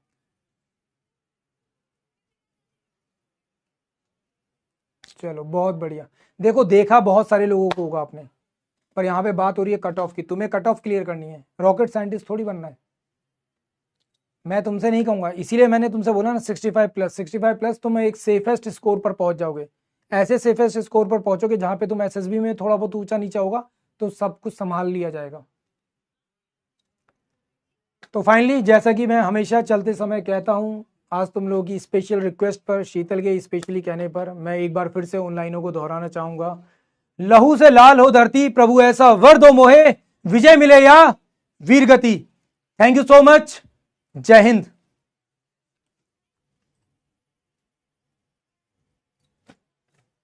चलो बहुत बढ़िया। देखो देखा बहुत सारे लोगों को होगा आपने, पर यहाँ पे बात हो रही है कट ऑफ की। तुम्हें कट ऑफ क्लियर करनी है, रॉकेट साइंटिस्ट थोड़ी बनना है। मैं तुमसे नहीं कहूंगा, इसीलिए मैंने तुमसे बोला ना 65 प्लस, 65 प्लस तुम एक सेफेस्ट स्कोर पर पहुंच जाओगे। ऐसे सेफेस्ट स्कोर पर पहुंचोगे जहां पे तुम एसएसबी में थोड़ा बहुत ऊंचा नीचा होगा तो सब कुछ संभाल लिया जाएगा। तो फाइनली जैसा कि मैं हमेशा चलते समय कहता हूं, आज तुम लोगों की स्पेशल रिक्वेस्ट पर, शीतल के स्पेशली कहने पर, मैं एक बार फिर से उन लाइनों को दोहराना चाहूंगा। लहू से लाल हो धरती, प्रभु ऐसा वर दो मोहे, विजय मिले या वीर गति। Thank you so much. जय हिंद।